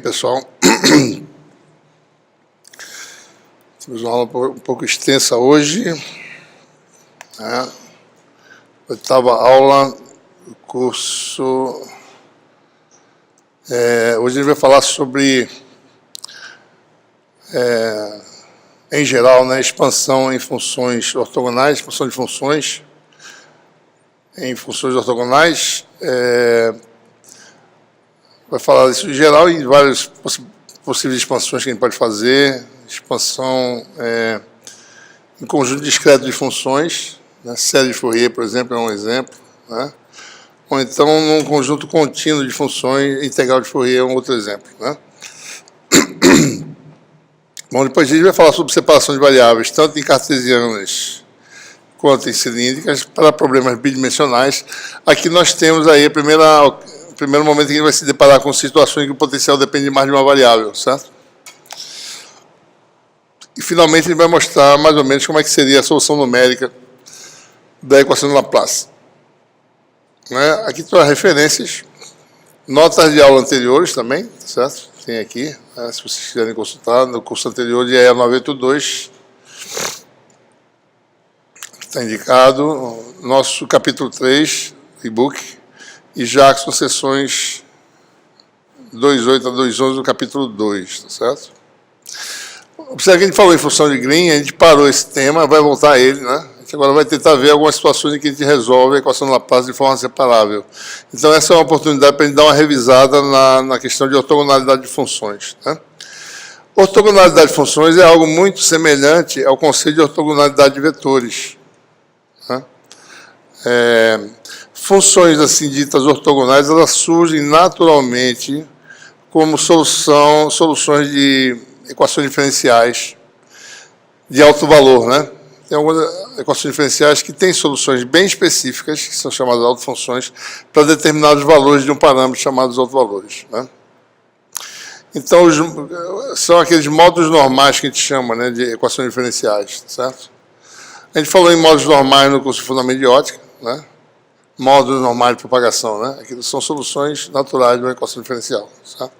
pessoal. Temos uma aula um pouco extensa hoje, né? Oitava aula do curso. Hoje a gente vai falar sobre, em geral, né, expansão em funções ortogonais, expansão de funções em funções ortogonais. Vai falar disso em geral e várias possíveis expansões que a gente pode fazer. Expansão em conjunto discreto de funções, né? Série de Fourier, por exemplo, é um exemplo, né? Ou então num conjunto contínuo de funções, integral de Fourier é um outro exemplo, né? Bom, depois a gente vai falar sobre separação de variáveis, tanto em cartesianas quanto em cilíndricas, para problemas bidimensionais. Aqui nós temos aí o primeiro momento que a gente vai se deparar com situações em que o potencial depende mais de uma variável, certo? E, finalmente, ele vai mostrar mais ou menos como é que seria a solução numérica da equação de Laplace. Né? Aqui estão as referências, notas de aula anteriores também, certo? Tem aqui, né? Se vocês quiserem consultar, no curso anterior de EA 982, está indicado, nosso capítulo 3, e-book, e Jackson, sessões 2.8 a 2.11 do capítulo 2, tá certo? Observe que a gente falou em função de Green, a gente parou esse tema, vai voltar a ele, né? A gente agora vai tentar ver algumas situações em que a gente resolve a equação de Laplace de forma separável. Então, essa é uma oportunidade para a gente dar uma revisada na questão de ortogonalidade de funções, né? Ortogonalidade de funções é algo muito semelhante ao conceito de ortogonalidade de vetores, né? Funções assim ditas ortogonais, elas surgem naturalmente como soluções de equações diferenciais de alto valor, né? Tem algumas equações diferenciais que têm soluções bem específicas, que são chamadas autofunções, para determinados valores de um parâmetro chamados autovalores, né? Então, são aqueles módulos normais que a gente chama, né, de equações diferenciais, certo? A gente falou em módulos normais no curso de Fundamento de Ótica, né? Módulos normais de propagação, né? Aquilo são soluções naturais de uma equação diferencial, certo?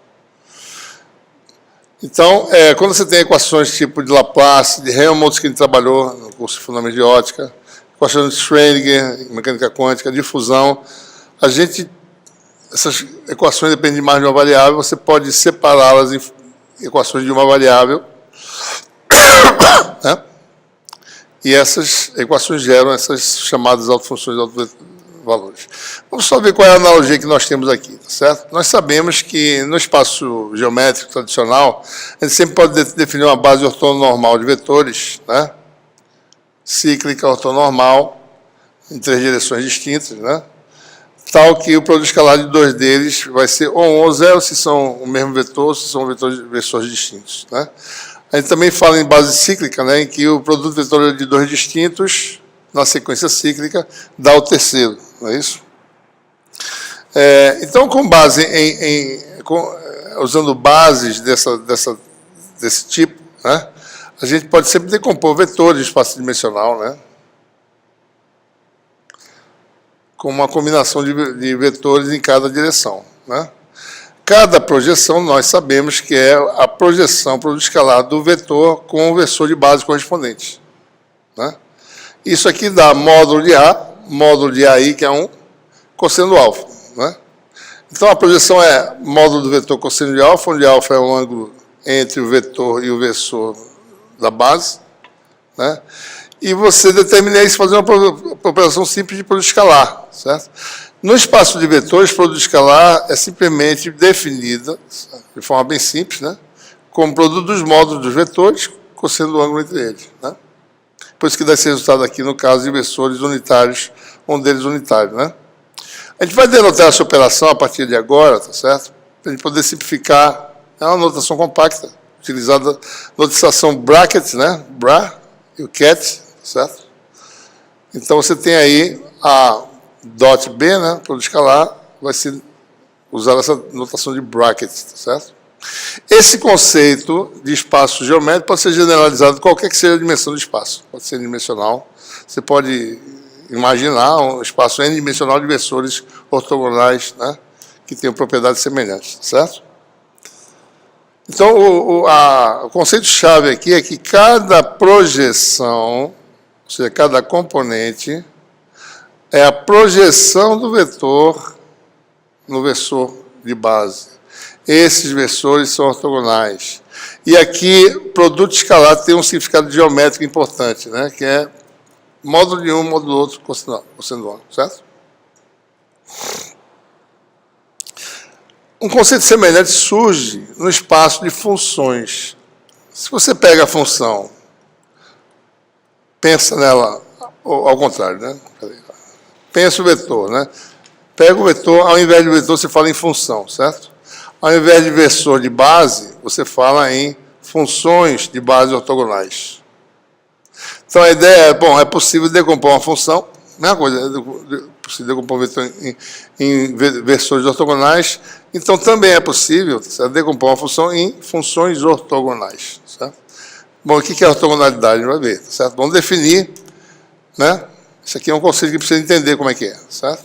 Então, quando você tem equações tipo de Laplace, de Helmholtz, que a gente trabalhou no curso de Fundamento de Ótica, equações de Schrödinger, mecânica quântica, difusão, essas equações dependem mais de uma variável, você pode separá-las em equações de uma variável, né? E essas equações geram essas chamadas autofunções de autovalores. Vamos só ver qual é a analogia que nós temos aqui, tá certo? Nós sabemos que no espaço geométrico tradicional, a gente sempre pode definir uma base ortonormal de vetores, né? Cíclica ortonormal, em 3 direções distintas, né? Tal que o produto escalar de 2 deles vai ser ou 1 ou 0, se são o mesmo vetor, se são vetores distintos, né? A gente também fala em base cíclica, né, em que o produto vetorial de 2 distintos, na sequência cíclica, dá o terceiro, não é isso? Então, com base usando bases desse tipo, né, a gente pode sempre decompor vetores de espaço dimensional, né, com uma combinação de vetores em cada direção, né? Cada projeção, nós sabemos que é a projeção produto escalar do vetor com o vetor de base correspondente, né? Isso aqui dá módulo de AI, que é 1, cosseno do alfa, né? Então, a projeção é módulo do vetor cosseno de alfa, onde alfa é o ângulo entre o vetor e o versor da base, né? E você determina isso fazendo uma operação simples de produto escalar, certo? No espaço de vetores, produto escalar é simplesmente definida, de forma bem simples, né, como produto dos módulos dos vetores, cosseno do ângulo entre eles, né? Por isso que dá esse resultado aqui no caso de versores unitários, um deles unitário, né? A gente vai denotar essa operação a partir de agora, tá certo? Para a gente poder simplificar. É uma notação compacta, utilizada na notação bracket, né? Bra e o cat, certo? Então, você tem aí a dot B, né, produto escalar, vai ser usar essa notação de bracket, tá certo? Esse conceito de espaço geométrico pode ser generalizado qualquer que seja a dimensão do espaço. Pode ser n-dimensional. Você pode imaginar um espaço n-dimensional de versores ortogonais, né, que tenham propriedades semelhantes, tá certo? Então, o conceito-chave aqui é que cada projeção, ou seja, cada componente, é a projeção do vetor no versor de base. Esses versores são ortogonais. E aqui, o produto escalar tem um significado geométrico importante, né, que é módulo de um, módulo do outro, cosseno, certo? Um conceito semelhante surge no espaço de funções. Se você pega a função, pensa nela, ao contrário, né? Pensa o vetor, né? Pega o vetor, ao invés de vetor, você fala em função, certo? Ao invés de versor de base, você fala em funções de base ortogonais. Então, a ideia é, bom, é possível decompor uma função, mesma coisa, é possível decompor um vetor em versores ortogonais, então também é possível, certo, decompor uma função em funções ortogonais, certo? Bom, o que é ortogonalidade? A gente vai ver, certo? Vamos definir, né? Isso aqui é um conceito que precisa entender como é que é, certo?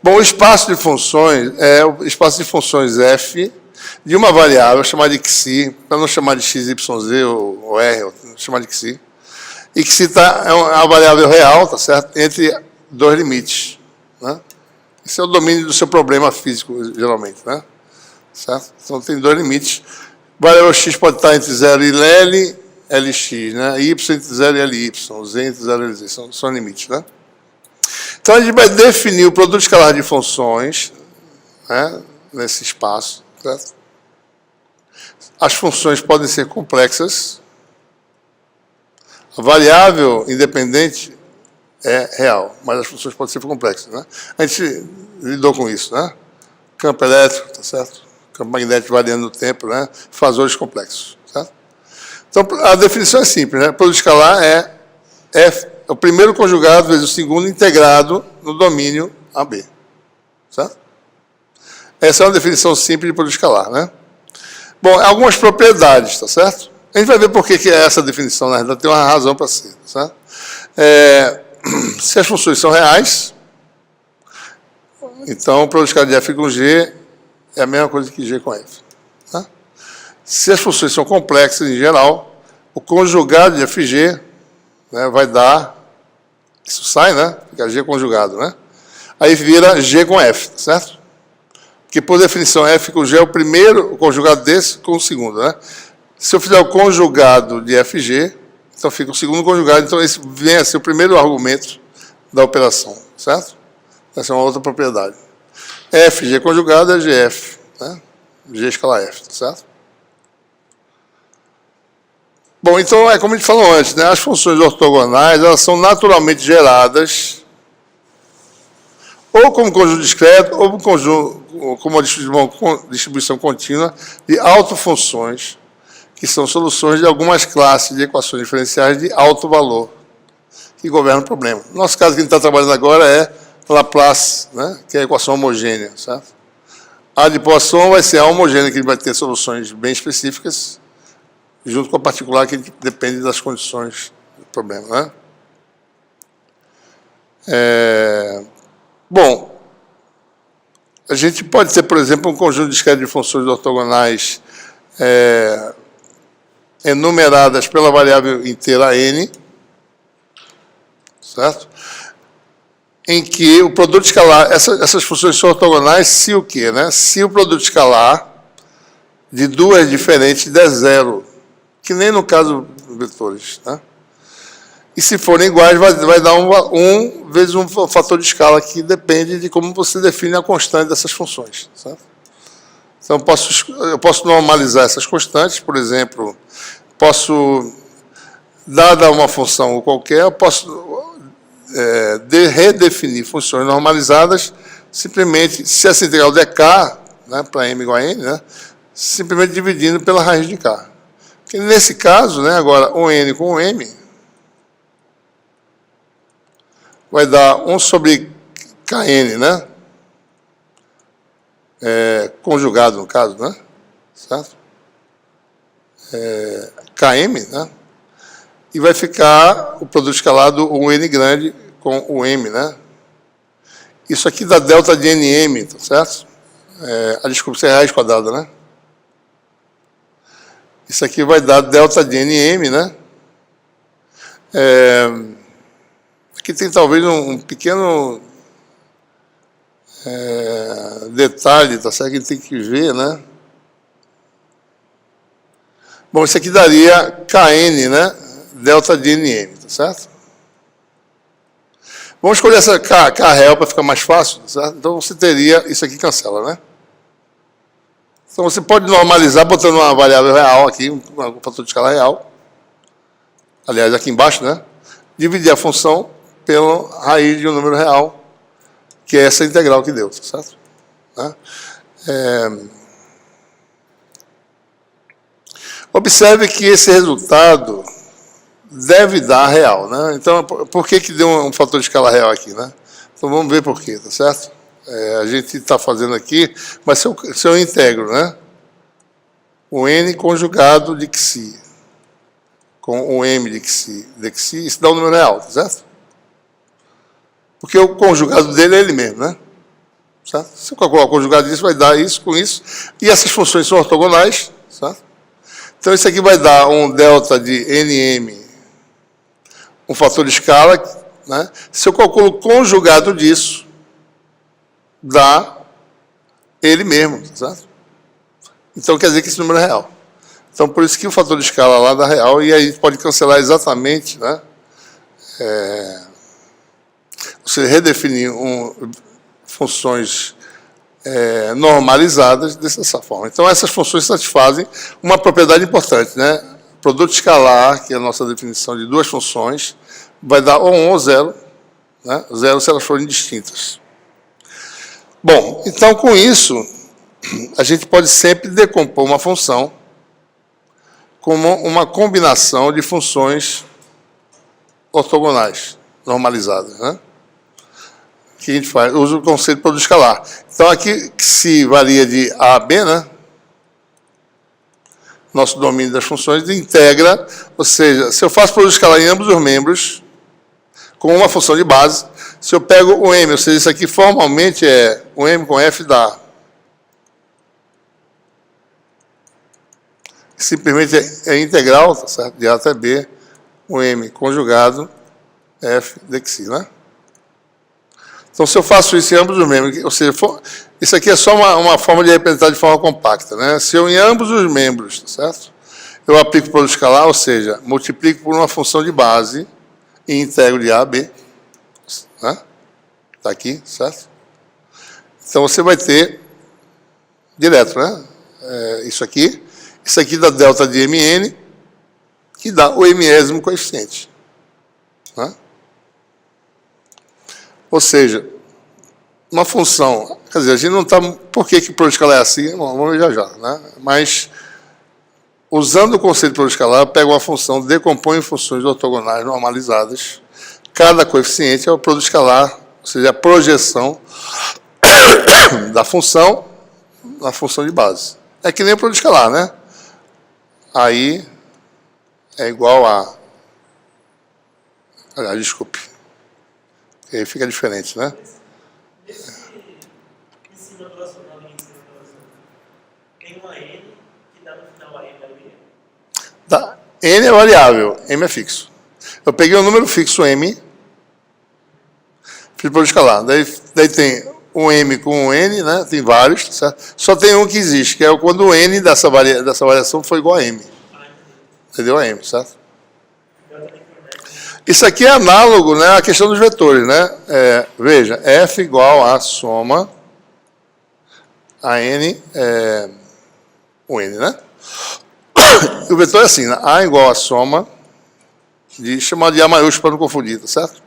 Bom, o espaço de funções é o espaço de funções f de uma variável chamada de xi, para não chamar de x, y, z ou r, chamar de xi. E xi é uma variável real, tá certo? Entre dois limites, né? Esse é o domínio do seu problema físico, geralmente, né? Certo? Então, tem dois limites. Variável x pode estar entre 0 e L, Lx, né? Y entre 0 e Ly, Z entre 0 e Lz, são limites, né? Então, a gente vai definir o produto escalar de funções, né, nesse espaço, certo? As funções podem ser complexas. A variável independente é real, mas as funções podem ser complexas, né? A gente lidou com isso, né? Campo elétrico, tá certo? Campo magnético variando no tempo, né? Fasores complexos, certo? Então, a definição é simples, né? O produto escalar é o primeiro conjugado vezes o segundo integrado no domínio AB, certo? Essa é uma definição simples de produto escalar, né? Bom, algumas propriedades, tá certo? A gente vai ver por que é essa definição, na verdade, tem uma razão para ser, certo? Se as funções são reais, então o produto escalar de f com g é a mesma coisa que g com f. Tá? Se as funções são complexas, em geral, o conjugado de fg, né, vai dar, isso sai, né? Fica g conjugado, né? Aí vira g com f, tá certo? Porque, por definição, f com g é o primeiro, o conjugado desse com o segundo, né? Se eu fizer o conjugado de fg, então fica o segundo conjugado, então esse vem a ser o primeiro argumento da operação, certo? Essa é uma outra propriedade. Fg conjugado é gf, né? G escalar f, tá certo? Bom, então, como a gente falou antes, né? As funções ortogonais, elas são naturalmente geradas ou como conjunto discreto, ou como uma distribuição contínua de autofunções, que são soluções de algumas classes de equações diferenciais de alto valor, que governam o problema. No nosso caso, que a gente está trabalhando agora é Laplace, né, que é a equação homogênea, certo? A de Poisson vai ser a homogênea, que vai ter soluções bem específicas, junto com a particular, que depende das condições do problema, né? Bom, a gente pode ter, por exemplo, um conjunto discreto de funções ortogonais enumeradas pela variável inteira n, certo? Em que o produto escalar, essas funções são ortogonais se o quê, né? Se o produto escalar de duas diferentes der zero, que nem no caso dos vetores, né? E se forem iguais, vai dar 1 vezes um fator de escala que depende de como você define a constante dessas funções, certo? Então, eu posso normalizar essas constantes, por exemplo, dada uma função qualquer, eu posso redefinir funções normalizadas, simplesmente, se essa integral der k, né, para m igual a n, né, simplesmente dividindo pela raiz de k. Porque nesse caso, né, agora, o n com o m, vai dar 1 sobre kn, né? Conjugado, no caso, né? Certo? Km, né? E vai ficar o produto escalado, o n grande, com o m, né? Isso aqui dá delta de nm, tá certo? Desculpa, isso é raiz quadrada, né? Isso aqui vai dar delta de NM, né? Aqui tem talvez um pequeno detalhe, tá certo? Que a gente tem que ver, né? Bom, isso aqui daria Kn, né? Delta de NM, tá certo? Vamos escolher essa K real para ficar mais fácil, tá certo? Então você teria, isso aqui cancela, né? Então você pode normalizar botando uma variável real aqui, um fator de escala real. Aliás, aqui embaixo, né? Dividir a função pela raiz de um número real, que é essa integral que deu, tá certo? Né? Observe que esse resultado deve dar real, né? Então, por que deu um fator de escala real aqui, né? Então, vamos ver por quê, tá certo? A gente está fazendo aqui, mas se eu integro, né? O n conjugado de xi com o m de xi, isso dá um número real, tá certo? Porque o conjugado dele é ele mesmo, né? Certo? Se eu calcular o conjugado disso, vai dar isso com isso. E essas funções são ortogonais, certo? Então, isso aqui vai dar um delta de nm, um fator de escala, né? Se eu calculo o conjugado disso, dá ele mesmo, certo? Então, quer dizer que esse número é real. Então, por isso que o fator de escala lá dá real, e aí a gente pode cancelar exatamente, né? Você redefinir funções normalizadas dessa forma. Então, essas funções satisfazem uma propriedade importante, né? Produto escalar, que é a nossa definição de duas funções, vai dar ou 1 ou 0, né? 0 se elas forem distintas. Bom, então, com isso, a gente pode sempre decompor uma função como uma combinação de funções ortogonais, normalizadas, né? Que a gente faz, usa o conceito de produto escalar. Então, aqui, se varia de A a B, né? Nosso domínio das funções integra, ou seja, se eu faço produto escalar em ambos os membros, com uma função de base, se eu pego o m, ou seja, isso aqui formalmente é o m com f dá. Simplesmente é integral, tá certo? De A até B, o m conjugado f de xi, né? Então, se eu faço isso em ambos os membros, ou seja, isso aqui é só uma forma de representar de forma compacta, né? Se eu em ambos os membros, tá certo? Eu aplico o produto escalar, ou seja, multiplico por uma função de base e integro de A a B, né? Está aqui, certo? Então, você vai ter direto, né? Isso aqui dá delta de mn, que dá o mésimo coeficiente, né? Ou seja, uma função, quer dizer, a gente não está... Por que o produto escalar é assim? Bom, vamos ver já, né? Mas, usando o conceito de produto escalar, eu pego uma função, decompõe em funções ortogonais normalizadas. Cada coeficiente é o produto escalar, ou seja, a projeção da função na função de base. É que nem o produto escalar, né? Aí é igual a... Aliás, desculpe. Aí fica diferente, né? Esse modulacional em ensino tem uma n que dá no final a m da b? Tá. N é variável, m é fixo. Eu peguei um número fixo m, fiz por escalar. Daí tem um m com um n, né? Tem vários, certo? Só tem um que existe, que é quando o n dessa variação for igual a m. Entendeu? A m, certo? Isso aqui é análogo, né, à questão dos vetores, né? Veja, f igual a soma a n, o n, né? O vetor é assim, né? A igual a soma de chamar de A maiúsculo para não confundir, tá certo?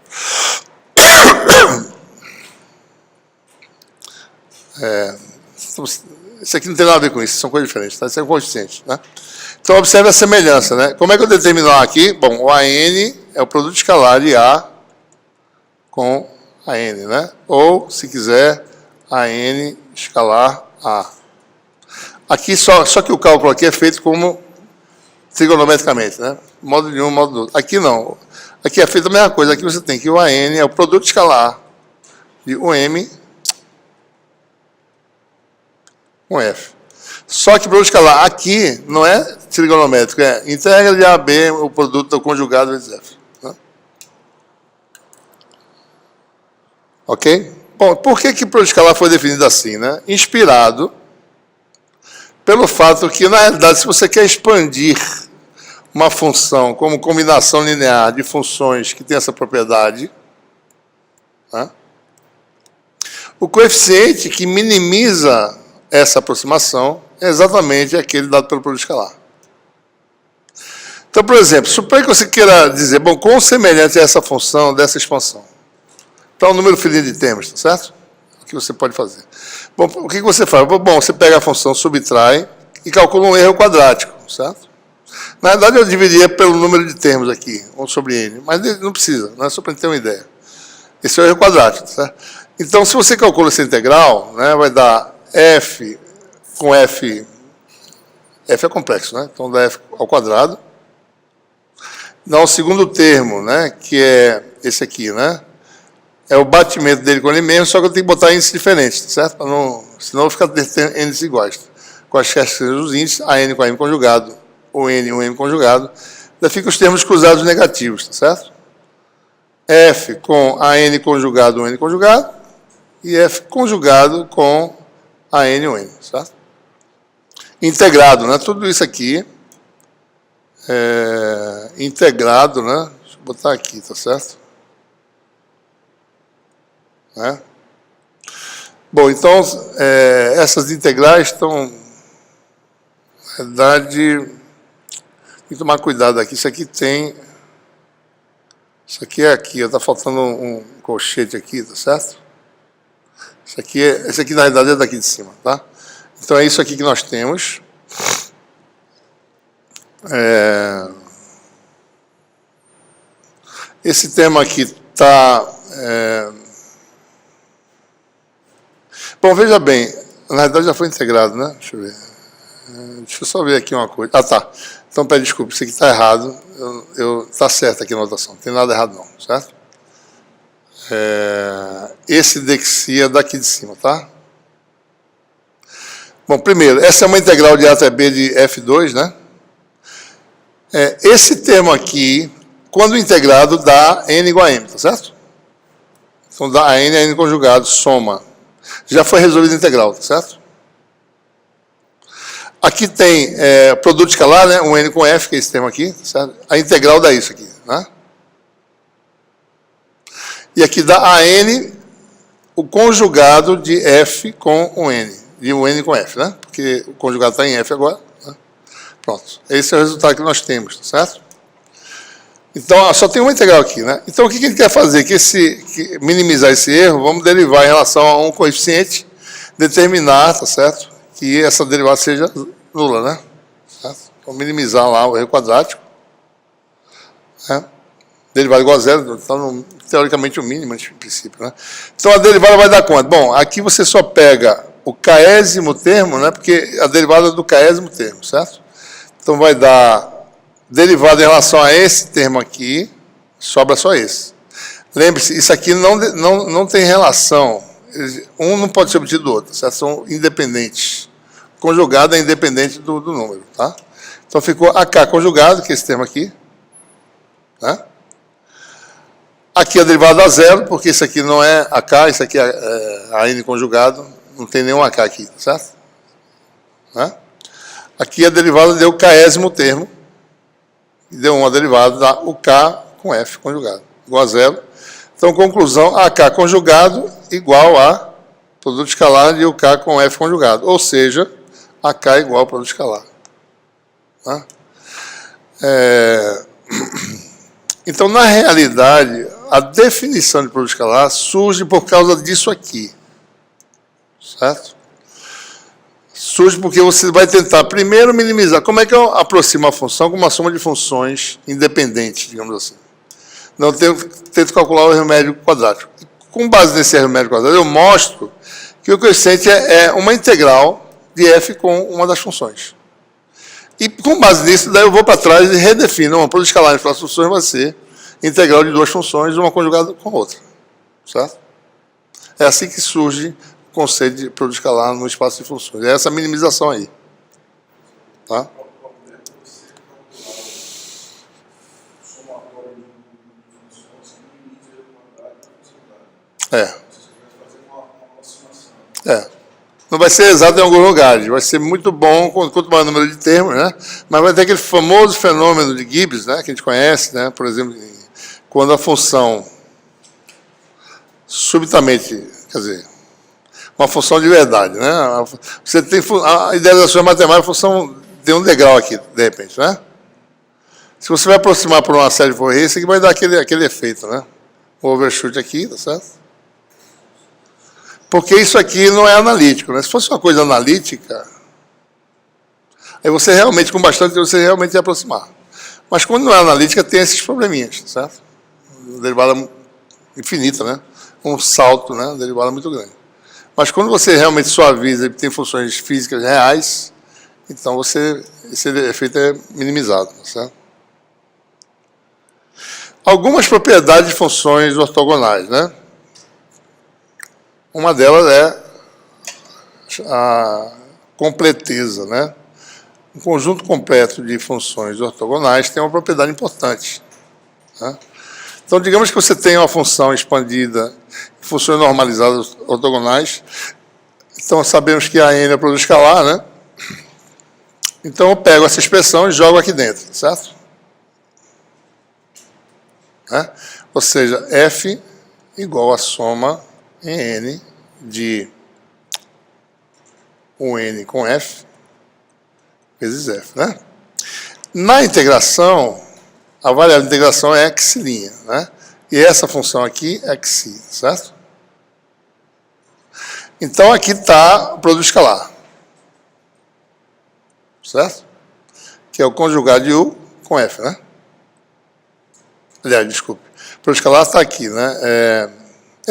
Isso aqui não tem nada a ver com isso, são coisas diferentes, tá? Isso é um coeficiente, né? Então, observe a semelhança, né? Como é que eu determino A aqui? Bom, o AN é o produto escalar de A com a N, né? Ou, se quiser, a N escalar A. Aqui, só que o cálculo aqui é feito como trigonometricamente, né? Modo de um, modo do outro. Aqui não. Aqui é feita a mesma coisa. Aqui você tem que o AN é o produto escalar de o M com F. Só que produto escalar aqui não é trigonométrico, é integra de A a B o produto do conjugado vezes F. Né? Ok? Bom, por que o produto escalar foi definido assim? Né? Inspirado pelo fato que, na realidade, se você quer expandir uma função como combinação linear de funções que tem essa propriedade, né? O coeficiente que minimiza essa aproximação é exatamente aquele dado pelo produto escalar. Então, por exemplo, suponha que você queira dizer, bom, quão semelhante é essa função dessa expansão? Então, o número finito de termos, tá certo? O que você pode fazer? Bom, o que você faz? Bom, você pega a função, subtrai e calcula um erro quadrático, certo? Na verdade, eu dividiria pelo número de termos aqui, 1 sobre n, mas não precisa, não é só para ter uma ideia. Esse é o erro quadrático, certo? Então, se você calcula essa integral, né, vai dar f com f é complexo, né? Então dá f ao quadrado. Dá o segundo termo, né, que é esse aqui, né? É o batimento dele com ele mesmo, só que eu tenho que botar índices diferentes, certo? Pra não, senão fica índices iguais. Com as questões dos índices, a n com a m conjugado, o n e o m conjugado, ainda fica os termos cruzados negativos, tá certo? F com a n conjugado, o n conjugado, e F conjugado com a n e o n, certo? Integrado, né? Tudo isso aqui é integrado, né? Deixa eu botar aqui, tá certo? Né? Bom, então, essas integrais estão, na verdade, tem que tomar cuidado aqui. Isso aqui tem, isso aqui é aqui, está faltando um colchete aqui, tá certo? Esse aqui, na realidade, é daqui de cima, tá? Então, é isso aqui que nós temos. Esse termo aqui está... Bom, veja bem, na realidade já foi integrado, né? Deixa eu ver. Deixa eu só ver aqui uma coisa. Ah, tá. Então, pede desculpa, isso aqui está errado. Está certo aqui a anotação, não tem nada errado não, certo? Esse daqui é daqui de cima, tá? Bom, primeiro, essa é uma integral de A até B de F2, né? Esse termo aqui, quando integrado, dá n igual a m, tá certo? Então, dá a n conjugado, soma. Já foi resolvido a integral, tá certo? Aqui tem produto escalar, né? Um n com f, que é esse termo aqui, tá certo? A integral dá isso aqui, né? E aqui dá a n, o conjugado de f com o n, de um n com f, né? Porque o conjugado está em f agora. Né? Pronto. Esse é o resultado que nós temos, tá certo? Então, só tem uma integral aqui, né? Então, o que ele quer fazer? Minimizar esse erro, vamos derivar em relação a um coeficiente, determinar, tá certo? Que essa derivada seja nula, né? Certo? Então, minimizar lá o erro quadrático. Né? Derivada igual a zero, então, teoricamente, o mínimo, em princípio, né? Então, a derivada vai dar quanto? Bom, aqui você só pega o késimo termo, né? Porque a derivada é do késimo termo, certo? Então, vai dar... derivado em relação a esse termo aqui, sobra só esse. Lembre-se, isso aqui não tem relação. Um não pode ser obtido do outro, certo? São independentes. Conjugado é independente do número, tá? Então ficou AK conjugado, que é esse termo aqui. Né? Aqui a derivada a zero, porque isso aqui não é AK, isso aqui é AN conjugado. Não tem nenhum AK aqui, certo? Né? Aqui a derivada deu o késimo termo. E deu uma derivada da UK com F conjugado, igual a zero. Então, conclusão, AK conjugado igual a produto escalar de UK com F conjugado. Ou seja, AK igual ao produto escalar. Tá? Então, na realidade, a definição de produto escalar surge por causa disso aqui. Certo? Surge porque você vai tentar primeiro minimizar. Como é que eu aproximo a função com uma soma de funções independentes, digamos assim? Não, eu tento calcular o erro médio quadrático. Com base nesse erro médio quadrático, eu mostro que o coeficiente é uma integral de f com uma das funções. E com base nisso, daí eu vou para trás e redefino. Uma produto escalar entre as funções vai ser integral de duas funções, uma conjugada com a outra. Certo? É assim que surge o conceito de produto escalar no espaço de funções. É essa minimização aí. Tá? Não vai ser exato em alguns lugares, vai ser muito bom quanto maior o número de termos, né? Mas vai ter aquele famoso fenômeno de Gibbs, né? Que a gente conhece, né? Por exemplo, quando a função subitamente, quer dizer, uma função de verdade, né? Você tem a idealização matemática, a função tem um degrau aqui, de repente, né? Se você vai aproximar por uma série de Fourier, isso aqui vai dar aquele efeito, né? O overshoot aqui, tá certo? Porque isso aqui não é analítico, né? Se fosse uma coisa analítica, aí você realmente, com bastante, você realmente ia aproximar. Mas quando não é analítica, tem esses probleminhas, certo? Derivada infinita, né? Um salto, né? Derivada muito grande. Mas quando você realmente suaviza e tem funções físicas reais, então esse efeito é minimizado, certo? Algumas propriedades de funções ortogonais, né? Uma delas é a completeza, né? Um conjunto completo de funções ortogonais tem uma propriedade importante, né? Então, digamos que você tem uma função expandida, funções normalizadas ortogonais. Então, sabemos que a n é produto escalar, né? Então, eu pego essa expressão e jogo aqui dentro, certo? Né? Ou seja, f igual a soma em n de 1n com f vezes f, né? Na integração, a variável de integração é x', né? E essa função aqui é xi, certo? Então, aqui está o produto escalar, certo? Que é o conjugado de u com f, né? Aliás, desculpe. O produto escalar está aqui, né? É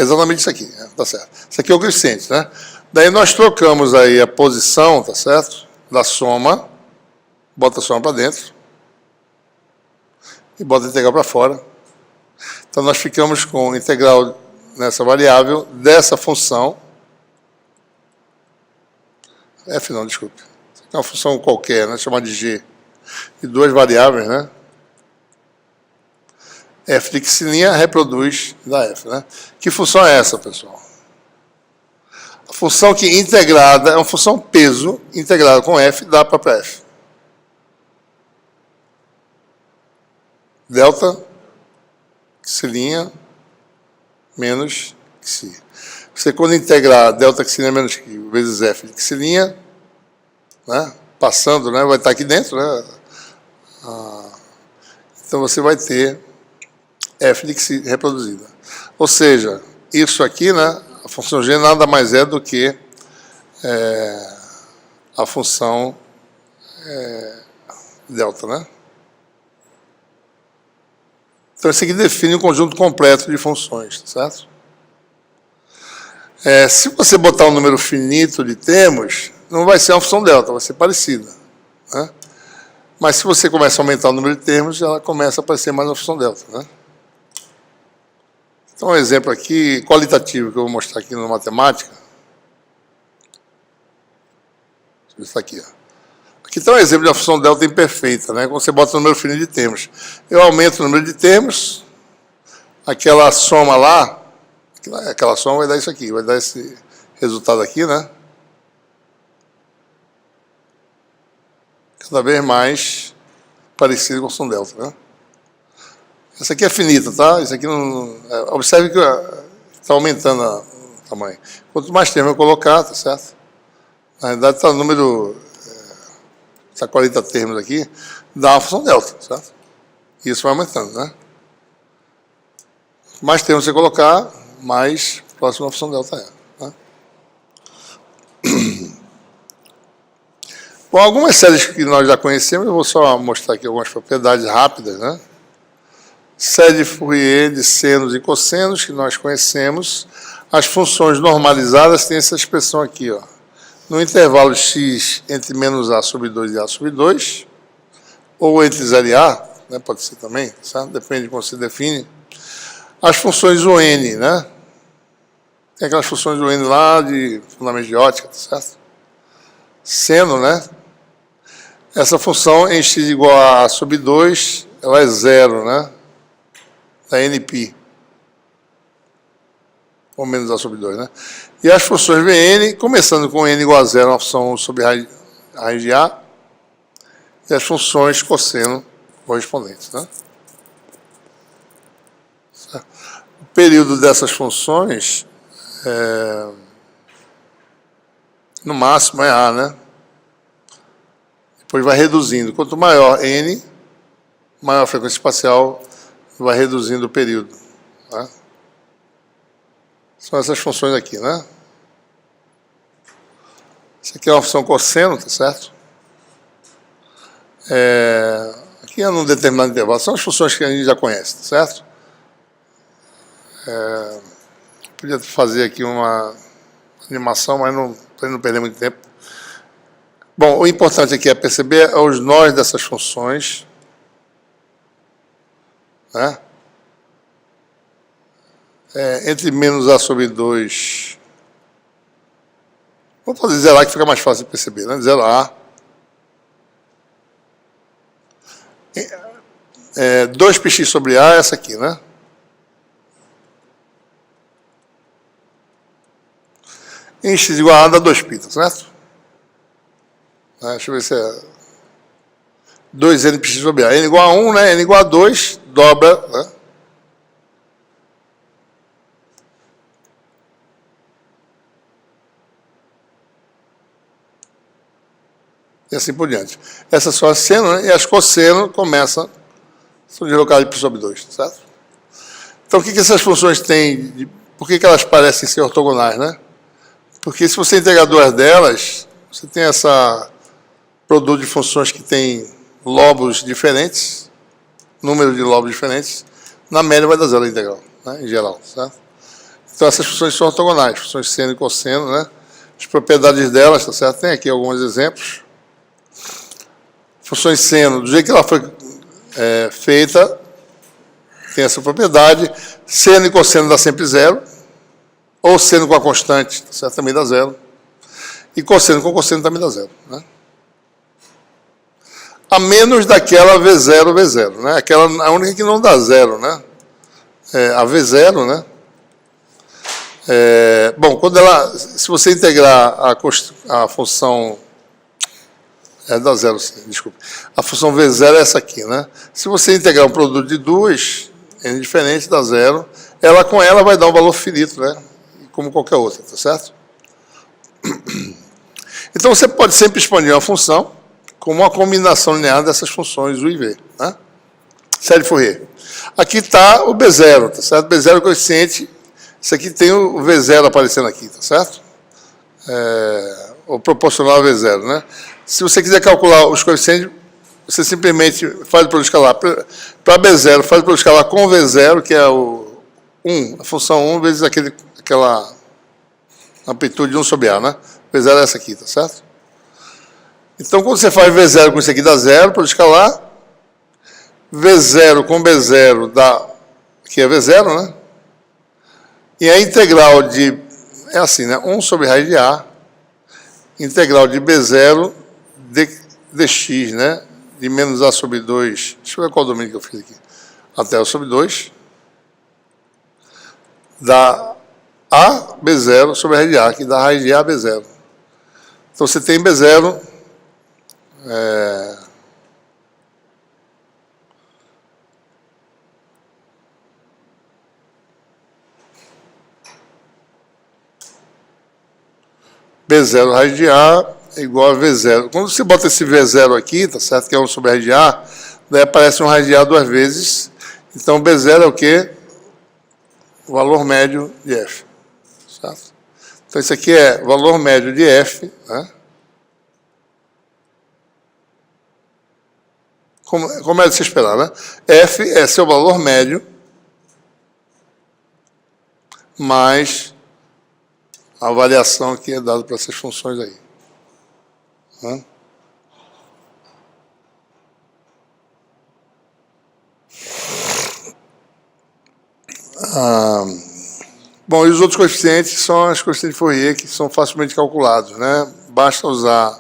exatamente isso aqui, né? Tá certo. Isso aqui é o crescente, né? Daí nós trocamos aí a posição, tá certo? Da soma, bota a soma para dentro e bota a integral para fora. Então nós ficamos com integral nessa variável dessa função. F não, desculpe. Isso aqui é uma função qualquer, né? Chamada de g. De duas variáveis, né? F de xilinha reproduz da f, né? Que função é essa, pessoal? A função que integrada é uma função peso integrada com f dá para f. Delta xilinha menos xi. Você, quando integrar delta xilinha menos xi vezes f de xilinha, né? Passando, né? Vai estar aqui dentro, né? Então você vai ter f de xi reproduzida. Ou seja, isso aqui, né? A função g nada mais é do que a função delta, né? Então, isso aqui define um conjunto completo de funções, certo? Se você botar um número finito de termos, não vai ser uma função delta, vai ser parecida, né? Mas se você começa a aumentar o número de termos, ela começa a aparecer mais uma função delta, né? Então, um exemplo aqui, qualitativo, que eu vou mostrar aqui na matemática. Deixa eu ver isso aqui, ó. Aqui está um exemplo de uma função delta imperfeita, né? Quando você bota o número finito de termos. Eu aumento o número de termos, aquela soma lá, aquela soma vai dar isso aqui, vai dar esse resultado aqui, né? Cada vez mais parecido com a função delta, né? Essa aqui é finita, tá? Isso aqui não... observe que está aumentando o tamanho. Quanto mais termos eu colocar, tá certo? Na realidade está o número... essa 40 termos aqui, dá uma função delta, certo? E isso vai aumentando, né? Mais termos você colocar, mais próxima a função delta é, né? Bom, algumas séries que nós já conhecemos, eu vou só mostrar aqui algumas propriedades rápidas, né? Série de Fourier de senos e cossenos, que nós conhecemos. As funções normalizadas têm essa expressão aqui, ó. No intervalo x entre menos a sobre 2 e a sobre 2, ou entre 0 e a, né, pode ser também, certo? Depende de como se define. As funções UN, né? Tem aquelas funções UN lá de fundamento de ótica, certo? Seno, né? Essa função em x igual a sobre 2, ela é zero, né? Da NP. Ou menos a sobre 2, né? E as funções Vn, começando com n igual a zero, uma função sobre raiz de A, e as funções cosseno correspondentes, né? O período dessas funções, no máximo é A, né? Depois vai reduzindo. Quanto maior n, maior a frequência espacial, vai reduzindo o período, né? São essas funções aqui, né? Isso aqui é uma função cosseno, tá certo? Aqui é num determinado intervalo. São as funções que a gente já conhece, tá certo? Podia fazer aqui uma animação, mas não para não perder muito tempo. Bom, o importante aqui é perceber os nós dessas funções, né? Entre menos A sobre 2. Vamos fazer zero A que fica mais fácil de perceber, né? Zero A. 2πx sobre A é essa aqui, né? Em x igual a dá 2π, tá certo? Deixa eu ver se é 2nπx sobre A. N igual a 1, né? N igual a 2, dobra, né? E assim por diante. Essas são as seno, né? E as cosseno começam, são deslocadas de π sobre 2, tá certo? Então, o que essas funções têm? Por que elas parecem ser ortogonais, né? Porque se você integrar duas delas, você tem essa produto de funções que tem lobos diferentes, número de lobos diferentes, na média vai dar zero a integral, né? Em geral, certo? Então, essas funções são ortogonais, funções seno e cosseno, né? As propriedades delas, tá certo? Tem aqui alguns exemplos. Funções seno, do jeito que ela foi feita, tem essa propriedade. Seno e cosseno dá sempre zero. Ou seno com a constante, tá certo? Também dá zero. E cosseno com cosseno também dá zero, né? A menos daquela V0, V0, né? Aquela, a única que não dá zero, né? A V0, né? Bom, quando ela, se você integrar a função... dá zero, sim, desculpe. A função V0 é essa aqui, né? Se você integrar um produto de duas, n diferente, dá zero. Ela com ela vai dar um valor finito, né? Como qualquer outra, tá certo? Então, você pode sempre expandir uma função como uma combinação linear dessas funções U e V, né? Série Fourier. Aqui está o B0, tá certo? B0 é o coeficiente. Isso aqui tem o V0 aparecendo aqui, tá certo? Ou proporcional a V0, né? Se você quiser calcular os coeficientes, você simplesmente faz o produto escalar. Para B0, faz o produto escalar com o V0, que é o 1, a função 1 vezes aquela amplitude de 1 sobre A, né? V0 é essa aqui, tá certo? Então, quando você faz V0 com isso aqui, dá zero, produto escalar. V0 com B0 dá, que é V0, né? E a integral de, é assim, né? 1 sobre raiz de A, integral de B0 dx, né? De menos A sobre 2, deixa eu ver qual domínio que eu fiz aqui, até A sobre 2, dá A B0 sobre a raiz de A, que dá raiz de A B0. Então, você tem B0, B0 raiz de A é igual a V0. Quando você bota esse V0 aqui, tá certo? Que é 1 sobre raiz de A, daí aparece um raiz de A duas vezes. Então, B0 é o quê? O valor médio de F. Certo? Então, isso aqui é valor médio de F, né? Como é de se esperar, né? F é seu valor médio mais a variação que é dada para essas funções aí. Né? Bom, e os outros coeficientes são as coeficientes de Fourier, que são facilmente calculados, né? Basta usar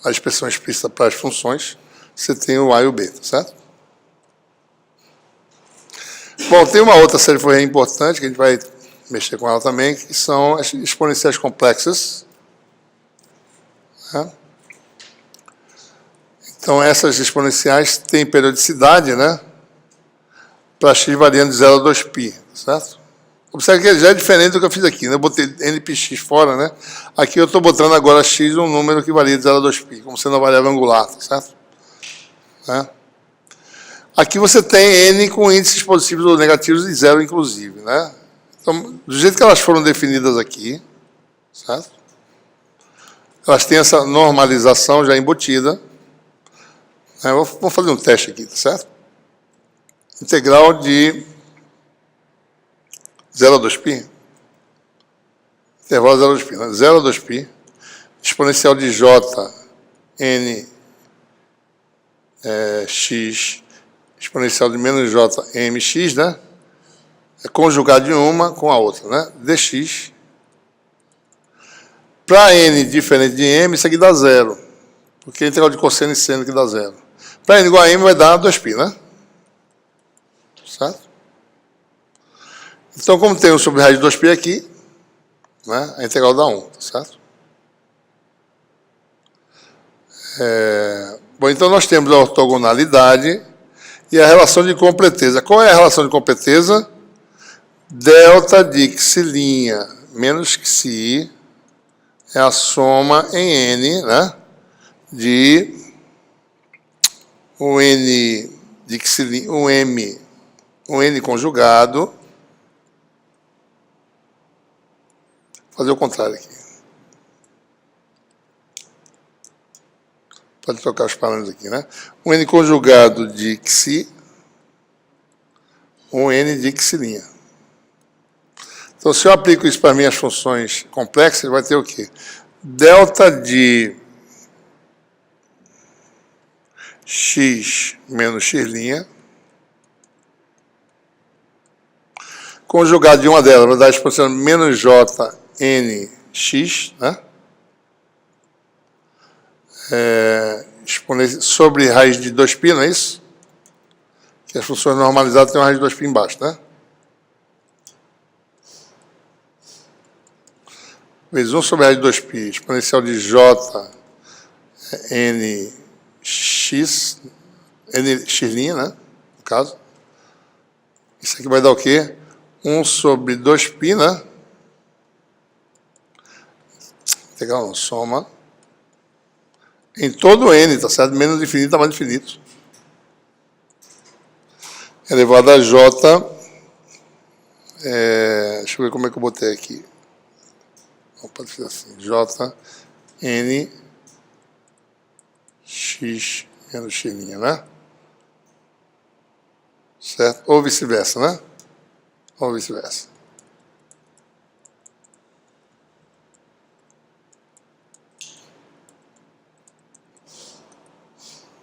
a expressão explícita para as funções, você tem o A e o B, tá certo? Bom, tem uma outra série de Fourier importante, que a gente vai mexer com ela também, que são as exponenciais complexas. Né? Então, essas exponenciais têm periodicidade, né? Para x variando de 0 a 2π, certo? Observe que já é diferente do que eu fiz aqui, né? Eu botei npx fora, né? Aqui eu estou botando agora x um número que varia de 0 a 2π, como sendo uma variável angular, tá certo? Né? Aqui você tem n com índices positivos ou negativos e zero, inclusive, né? Então, do jeito que elas foram definidas aqui, certo? Elas têm essa normalização já embutida. Vamos fazer um teste aqui, tá certo? Integral de 0 a 2π. Intervalo 0 a 2π. Né? 0 a 2π. Exponencial de j, n, x, exponencial de menos j, mx, né? É conjugado de uma com a outra, né? dx. Para n diferente de m, isso aqui dá zero. Porque é integral de cosseno e seno que dá zero. Para n igual a m vai dar 2π, né? Certo? Então, como tem o sobre raiz de 2π aqui, né, a integral dá 1, tá certo? Bom, então nós temos a ortogonalidade e a relação de completeza. Qual é a relação de completeza? Delta de xi menos xi é a soma em n, né, de o n de xi, um n conjugado. Vou fazer o contrário aqui. Pode trocar os parâmetros aqui, né? Um n conjugado de xi, um n de xi'. Então, se eu aplico isso para minhas funções complexas, vai ter o quê? Delta de x menos x', conjugado de uma delas, vai dar a exponencial menos j nx, né? Sobre raiz de 2π, não é isso? Que as funções normalizadas têm uma raiz de 2π embaixo, né? Vezes 1 sobre raiz de 2π, exponencial de j nx, nx', né? No caso. Isso aqui vai dar o quê? 1 sobre 2π, né? Integral não, soma. Em todo n, tá certo? Menos infinito a mais infinito. Elevado a j. Deixa eu ver como é que eu botei aqui. Não, pode ser assim. J, n, x menos x', né? Certo? Ou vice-versa, né? Ou vice-versa.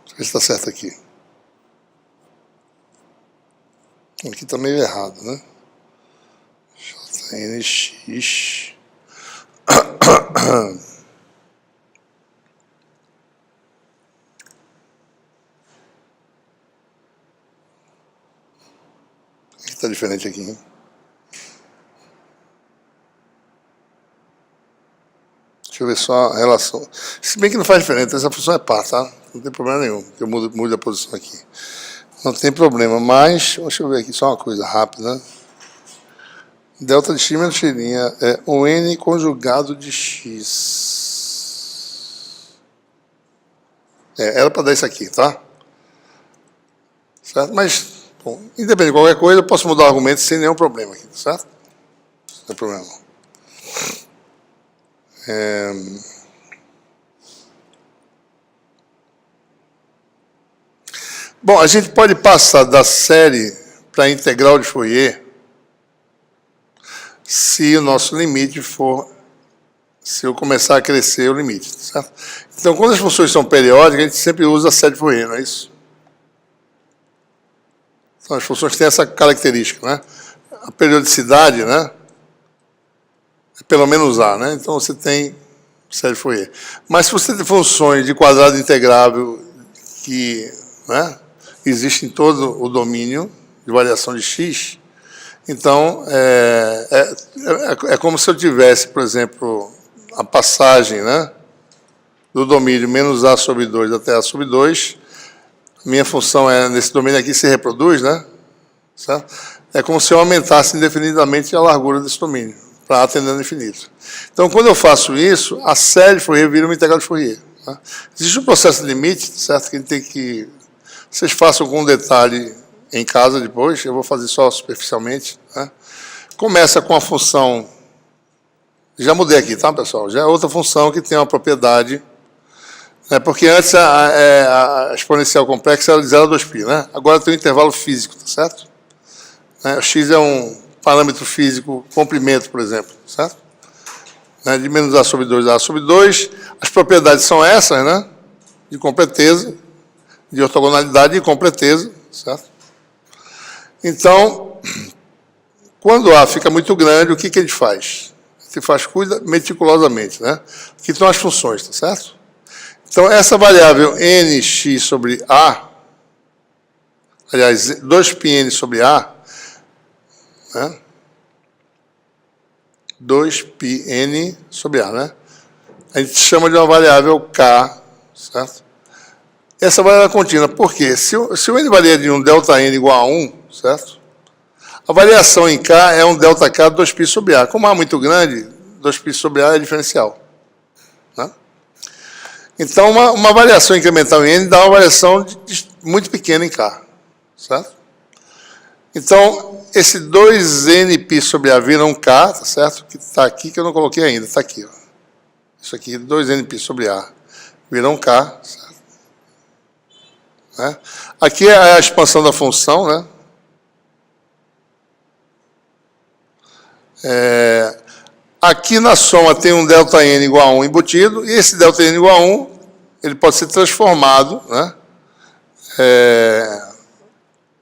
Deixa eu ver se está certo aqui. Aqui está meio errado, né? JNX. Aqui está diferente aqui, hein? Deixa eu ver só a relação. Se bem que não faz diferença, essa função é par, tá? Não tem problema nenhum, que eu mude a posição aqui. Não tem problema, mas, deixa eu ver aqui só uma coisa rápida. Delta de x menos x' é um n conjugado de x. Era para dar isso aqui, tá? Certo? Mas, bom, independente de qualquer coisa, eu posso mudar o argumento sem nenhum problema aqui, certo? Não tem problema. Bom, a gente pode passar da série para a integral de Fourier se o nosso limite for, se eu começar a crescer o limite, certo? Então, quando as funções são periódicas, a gente sempre usa a série de Fourier, não é isso? Então, as funções têm essa característica, né? A periodicidade, né? É pelo menos A, né? Então, você série de Fourier. Mas se você tem funções de quadrado integrável que, né, existem em todo o domínio de variação de x, então é como se eu tivesse, por exemplo, a passagem, né, do domínio menos a sobre 2 até a sobre 2, minha função nesse domínio aqui se reproduz, né? Certo? É como se eu aumentasse indefinidamente a largura desse domínio, para atendendo ao infinito. Então, quando eu faço isso, a série de Fourier vira uma integral de Fourier. Né? Existe um processo de limite, certo? Que a gente tem que... Vocês façam com detalhe em casa depois, eu vou fazer só superficialmente. Né? Começa com a função... Já mudei aqui, tá, pessoal? Já é outra função que tem uma propriedade... Porque antes a exponencial complexa era de 0 a 2π, né? Agora tem um intervalo físico, tá certo? O x é um parâmetro físico, comprimento, por exemplo, certo? De menos a sobre 2 a sobre 2. As propriedades são essas, né? De completeza, de ortogonalidade e completeza, certo? Então, quando A fica muito grande, o que a gente faz? A gente faz meticulosamente, né? Aqui estão as funções, tá certo? Então, essa variável nx sobre A, aliás, 2πn sobre A, né? 2πn sobre A, né? A gente chama de uma variável k, certo? Essa variável é contínua, por quê? Se o n varia de um ΔN igual a 1, certo? A variação em k é um ΔK de 2π sobre A. Como A é muito grande, 2π sobre A é diferencial. Né? Então, uma variação incremental em n dá uma variação muito pequena em k, certo? Então, esse 2nπ sobre A vira um k, tá certo? Que está aqui, que eu não coloquei ainda, está aqui. Ó. Isso aqui, 2nπ sobre A, vira um k, certo? Né? Aqui é a expansão da função, né? Aqui na soma tem um ΔN igual a 1 embutido, e esse ΔN igual a 1, ele pode ser transformado, né?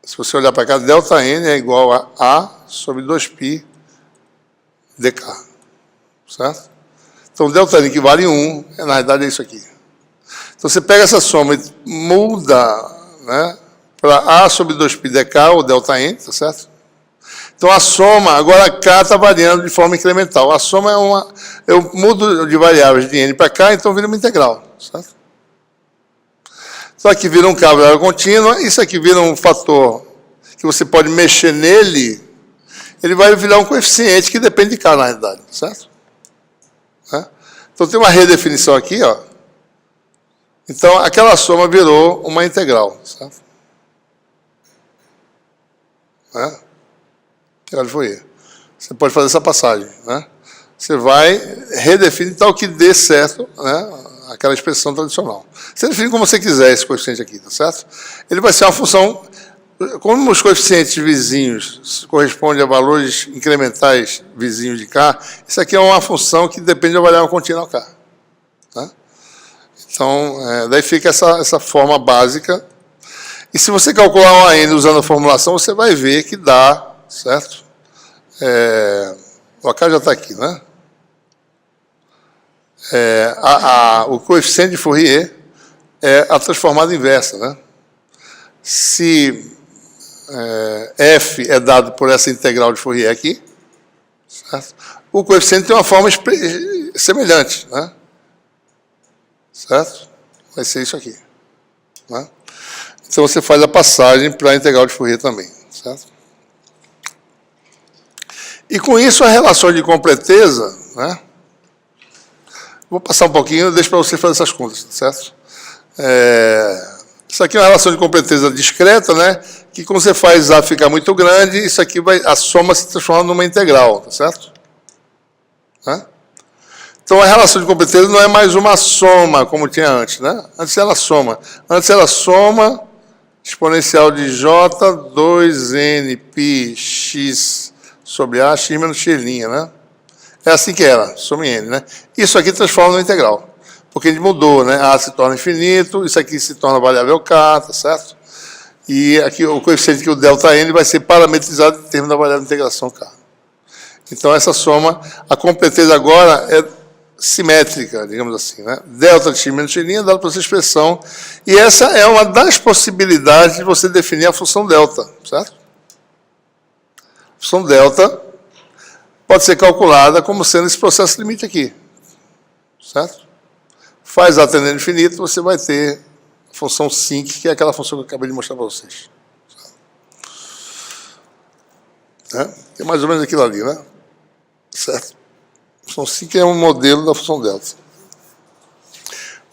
Se você olhar para cá, ΔN é igual a A sobre 2π dk, certo? Então, ΔN que vale 1, na realidade é isso aqui. Então, você pega essa soma e muda, né, para A sobre 2π dk, ou ΔN, tá certo? Então, a soma, agora k está variando de forma incremental. A soma é uma... Eu mudo de variáveis de n para k, então vira uma integral, certo? Isso aqui vira um k variável contínua, isso aqui vira um fator que você pode mexer nele, ele vai virar um coeficiente que depende de k, na realidade, certo? Então, tem uma redefinição aqui, ó. Então, aquela soma virou uma integral, certo? Integral de Fourier. Você pode fazer essa passagem, né? Você vai redefinir tal que dê certo, né, aquela expressão tradicional. Você define como você quiser esse coeficiente aqui, tá certo? Ele vai ser uma função, como os coeficientes vizinhos correspondem a valores incrementais vizinhos de k, isso aqui é uma função que depende da variável contínua k. Tá? Então, daí fica essa forma básica. E se você calcular um n usando a formulação, você vai ver que dá, certo? O AK já está aqui, né? O coeficiente de Fourier é a transformada inversa, né? Se f é dado por essa integral de Fourier aqui, certo? O coeficiente tem uma forma semelhante, né? Certo? Vai ser isso aqui, né? Então, você faz a passagem para a integral de Fourier também, certo? E com isso, a relação de completeza, né? Vou passar um pouquinho, deixo para você fazer essas contas, certo? Isso aqui é uma relação de completeza discreta, né? Que quando você faz A ficar muito grande, isso aqui a soma se transforma numa integral, tá certo? Então, a relação de completeza não é mais uma soma, como tinha antes, né? Antes era soma. Antes era soma exponencial de J 2nπx sobre A, x menos x', né? É assim que era, soma em n, né? Isso aqui transforma no integral, porque a gente mudou, né? A se torna infinito, isso aqui se torna variável k, tá certo? E aqui o coeficiente que o ΔN vai ser parametrizado em termos da variável de integração k. Então, essa soma, a completeza agora simétrica, digamos assim, né? Delta de x menos x' é dado por essa expressão, e essa é uma das possibilidades de você definir a função delta, certo? A função delta pode ser calculada como sendo esse processo limite aqui, certo? Faz A tendendo ao infinito, você vai ter a função sinc, que é aquela função que eu acabei de mostrar para vocês. Né? É mais ou menos aquilo ali, né? Certo? A função sinc é um modelo da função delta.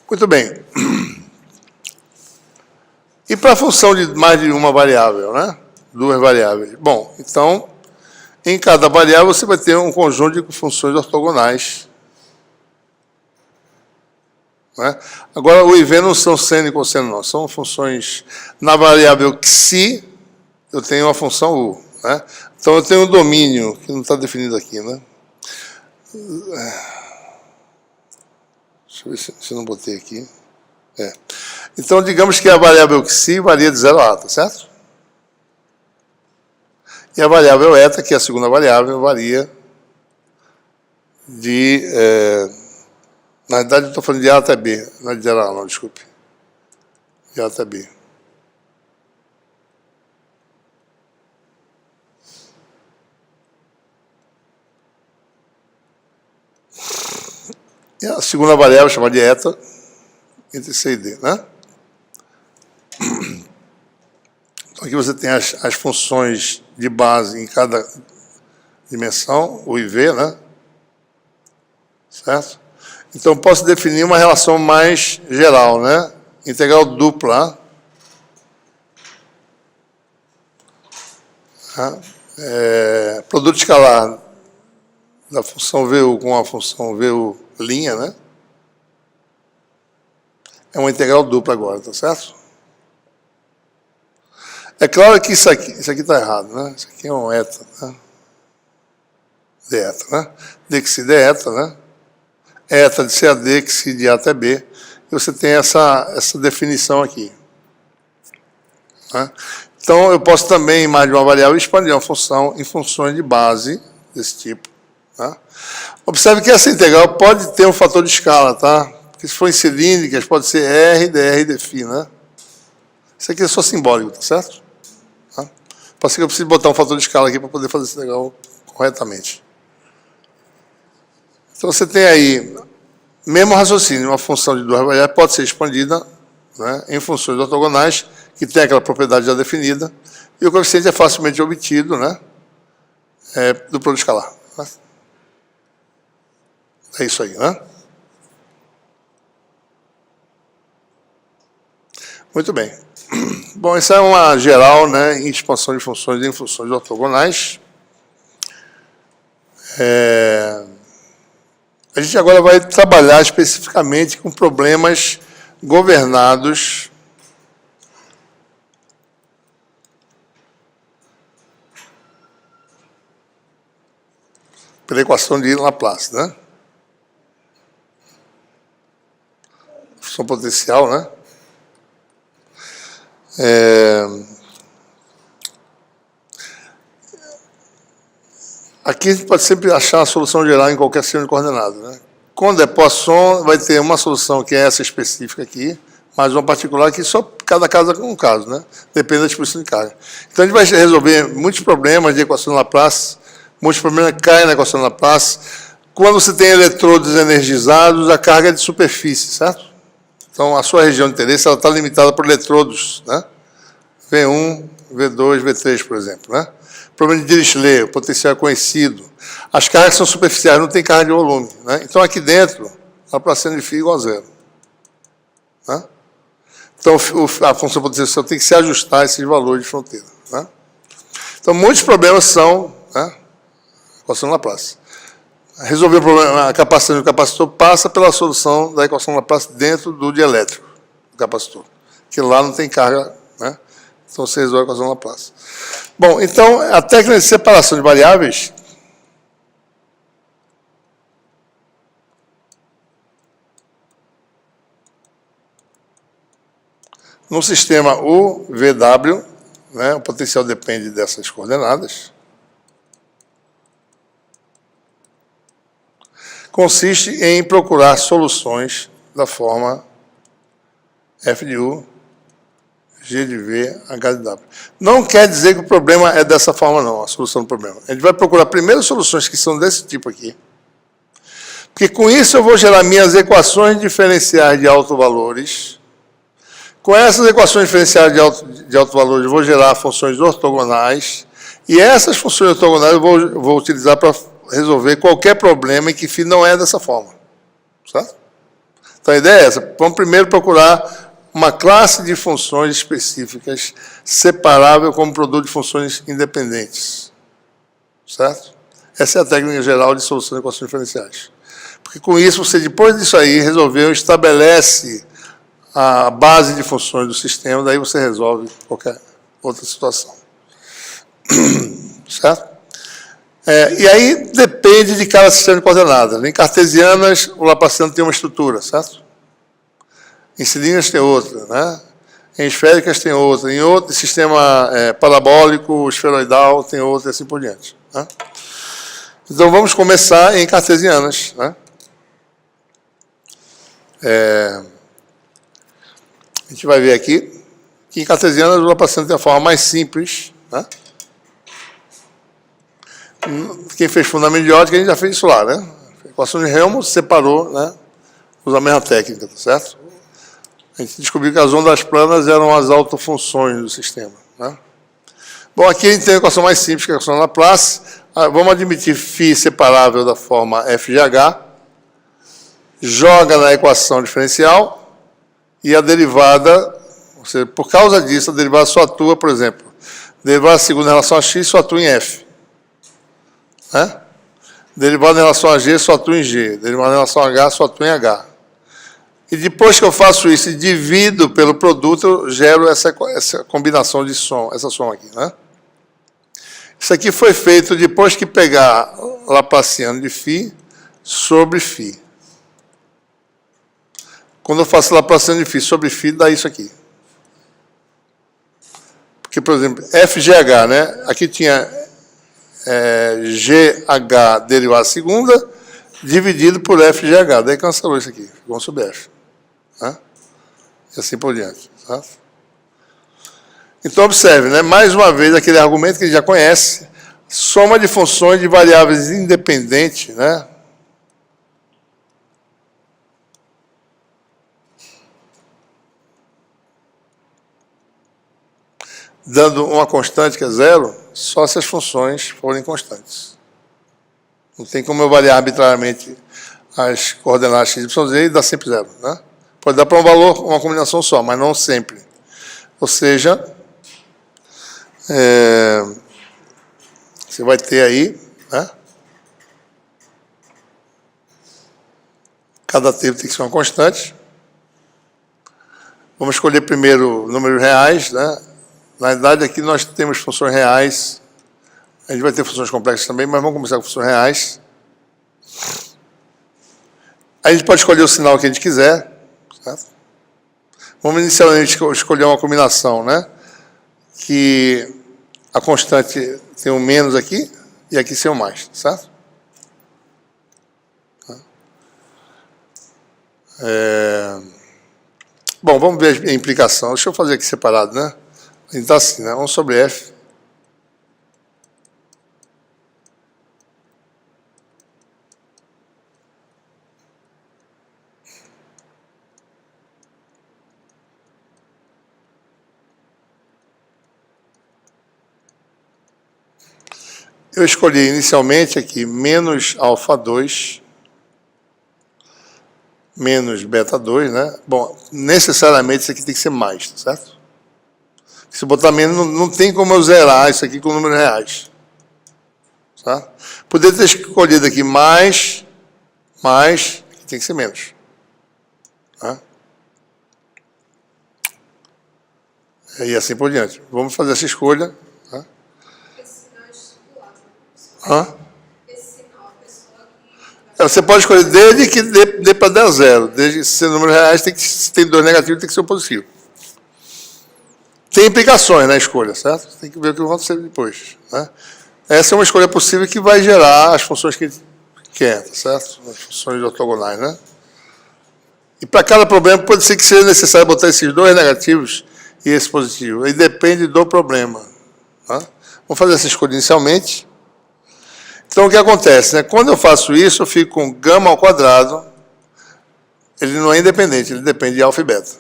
Muito bem. E para a função de mais de uma variável, né? Duas variáveis. Bom, então, em cada variável você vai ter um conjunto de funções ortogonais. Né? Agora, o IV não são seno e cosseno, não. São funções... Na variável xi, eu tenho uma função u. Né? Então, eu tenho um domínio, que não está definido aqui, né? Deixa eu ver se eu não botei aqui. Então, digamos que a variável xi varia de 0 a, tá certo? E a variável eta, que é a segunda variável, varia de... na verdade, eu estou falando de A até B. Não é de 0 a, não, desculpe. De A até B. E a segunda variável, chamada de eta, entre C e D, né? Então, aqui você tem as funções de base em cada dimensão, o IV, né? Certo? Então, posso definir uma relação mais geral, né? Integral dupla. Tá? Produto escalar da função VU com a função VU', né? É uma integral dupla agora, tá certo? É claro que isso aqui está errado, né? Isso aqui é um eta, né? Deta, né? Dxi deta, né? Eta de C a D, xi de A até B. E você tem essa definição aqui. Né? Então, eu posso também, em mais de uma variável, expandir uma função em funções de base desse tipo. Tá? Observe que essa integral pode ter um fator de escala, tá? Porque se for em cilíndricas, pode ser R, dr, dφ, né? Isso aqui é só simbólico, tá certo? Tá? Pode ser que eu precise botar um fator de escala aqui para poder fazer essa integral corretamente. Então, você tem aí, mesmo raciocínio, uma função de duas variáveis pode ser expandida, né, em funções ortogonais, que tem aquela propriedade já definida, e o coeficiente é facilmente obtido, né, do produto escalar. Né? É isso aí, né? Muito bem. Bom, essa é uma geral, né, em expansão de funções em funções ortogonais. A gente agora vai trabalhar especificamente com problemas governados pela equação de Laplace, né? Função potencial, né? Aqui a gente pode sempre achar a solução geral em qualquer sistema de coordenadas, né? Quando é Poisson, vai ter uma solução que é essa específica aqui, mas uma particular que só cada caso é um caso, né? Depende da distribuição de carga. Então a gente vai resolver muitos problemas de equação de Laplace, muitos problemas que caem na equação de Laplace. Quando você tem eletrodos energizados, a carga é de superfície, certo? Então a sua região de interesse está limitada por eletrodos, né? V1, V2, V3, por exemplo, né? Problema de Dirichlet, o potencial é conhecido. As cargas são superficiais, não tem carga de volume. Né? Então, aqui dentro, a Laplaciana de φ igual a zero. Né? Então, a função potencial tem que se ajustar a esses valores de fronteira. Né? Então, muitos problemas são, né, equação de Laplace. Resolver o problema, a capacidade do capacitor passa pela solução da equação de Laplace dentro do dielétrico do capacitor, que lá não tem carga, né? Então, você resolve a equação de Laplace. Bom, então, a técnica de separação de variáveis no sistema UVW, né, o potencial depende dessas coordenadas. consiste em procurar soluções da forma F de U, G de V, H de W. Não quer dizer que o problema é dessa forma, não, a solução do problema. A gente vai procurar primeiro soluções que são desse tipo aqui, porque com isso eu vou gerar minhas equações diferenciais de autovalores. Com essas equações diferenciais de autovalores, eu vou gerar funções ortogonais, e essas funções ortogonais eu vou utilizar para resolver qualquer problema em que φ não é dessa forma. Certo? Então a ideia é essa. Vamos primeiro procurar uma classe de funções específicas separável como produto de funções independentes. Certo? Essa é a técnica geral de solução de equações diferenciais. Porque com isso, você, depois disso aí, resolveu, estabelece a base de funções do sistema, daí você resolve qualquer outra situação. Certo? E aí depende de cada sistema de coordenadas. Em cartesianas, o laplaciano tem uma estrutura, certo? Em cilíndricas tem outra, né? Em esféricas tem outra. Em outro sistema parabólico, esferoidal, tem outra e assim por diante. Né? Então, vamos começar em cartesianas. Né? A gente vai ver aqui que em cartesianas o laplaciano tem a forma mais simples. Né? Quem fez fundamento de ótica, a gente já fez isso lá, né? A equação de Helmholtz separou, né? Usa a mesma técnica, tá certo? A gente descobriu que as ondas planas eram as autofunções do sistema, né? Bom, aqui a gente tem a equação mais simples, que é a equação de Laplace. Vamos admitir φ separável da forma f de h, joga na equação diferencial e a derivada, ou seja, por causa disso, a derivada só atua, por exemplo, derivada segunda em relação a x só atua em f. Né? Derivada em relação a g só atua em g, derivada em relação a h só atua em h. E depois que eu faço isso e divido pelo produto, eu gero essa combinação de som, essa soma aqui. Né? Isso aqui foi feito depois que pegar Laplaciano de φ sobre φ. Quando eu faço Laplaciano de φ sobre φ, dá isso aqui. Porque, por exemplo, FGH, né? Aqui tinha GH derivada segunda, dividido por FGH. Daí cancelou isso aqui, ficou sobre F. Né? E assim por diante. Tá? Então, observe, né? Mais uma vez, aquele argumento que a gente já conhece, soma de funções de variáveis independentes, né? Dando uma constante que é zero, só se as funções forem constantes. Não tem como eu variar arbitrariamente as coordenadas x, y, z e dar sempre zero. Né? Pode dar para um valor, uma combinação só, mas não sempre. Ou seja, você vai ter aí, né? Cada termo tem que ser uma constante. Vamos escolher primeiro números reais, né? Na verdade, aqui nós temos funções reais. A gente vai ter funções complexas também, mas vamos começar com funções reais. A gente pode escolher o sinal que a gente quiser. Certo? Vamos inicialmente escolher uma combinação, né? Que a constante tem um menos aqui e aqui tem um mais, certo? Bom, vamos ver a implicação. Deixa eu fazer aqui separado, né? Então, assim, né? 1 sobre F. Eu escolhi inicialmente aqui menos alfa 2, menos beta 2, né? Bom, necessariamente isso aqui tem que ser mais, certo? Se botar menos, não tem como eu zerar isso aqui com números reais. Tá? Poderia ter escolhido aqui mais, aqui tem que ser menos. Tá? E assim por diante. Vamos fazer essa escolha. Tá? Esse sinal é estipular. Esse sinal, a pessoa que... Você pode escolher desde que dê para dar zero. Desde que ser números reais, se tem dois negativos, tem que ser um positivo. Tem implicações na escolha, certo? Tem que ver o que vai acontecer depois. Né? Essa é uma escolha possível que vai gerar as funções que Que é, tá certo? As funções ortogonais, né? E para cada problema pode ser que seja necessário botar esses dois negativos e esse positivo. Aí depende do problema. Tá? Vamos fazer essa escolha inicialmente. Então, o que acontece? Né? Quando eu faço isso, eu fico com gama ao quadrado. Ele não é independente, ele depende de alfa e beta.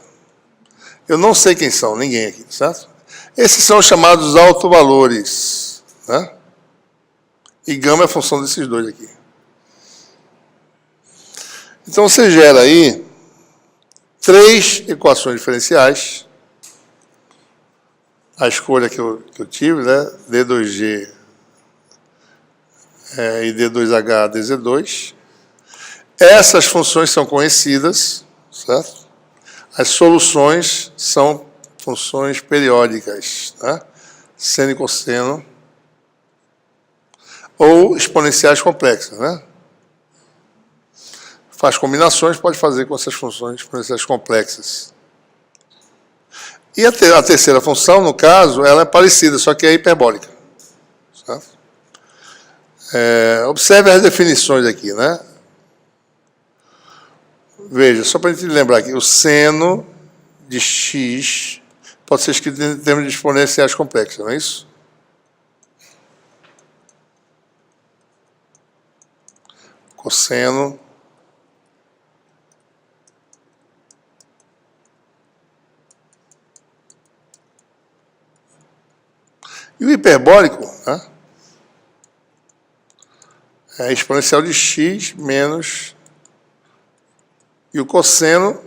Eu não sei quem são, ninguém aqui, certo? Esses são os chamados autovalores. Né? E gama é a função desses dois aqui. Então, você gera aí 3 equações diferenciais. A escolha que eu tive, né? D2G e D2H, DZ2. Essas funções são conhecidas, certo? As soluções são funções periódicas, né? Seno e cosseno, ou exponenciais complexas, né? Faz combinações, pode fazer com essas funções exponenciais complexas. E a terceira função, no caso, ela é parecida, só que é hiperbólica. Certo? Observe as definições aqui, né? Veja, só para a gente lembrar aqui, o seno de x pode ser escrito em termos de exponenciais complexas, não é isso? Cosseno e o hiperbólico, né? É exponencial de x menos... E o cosseno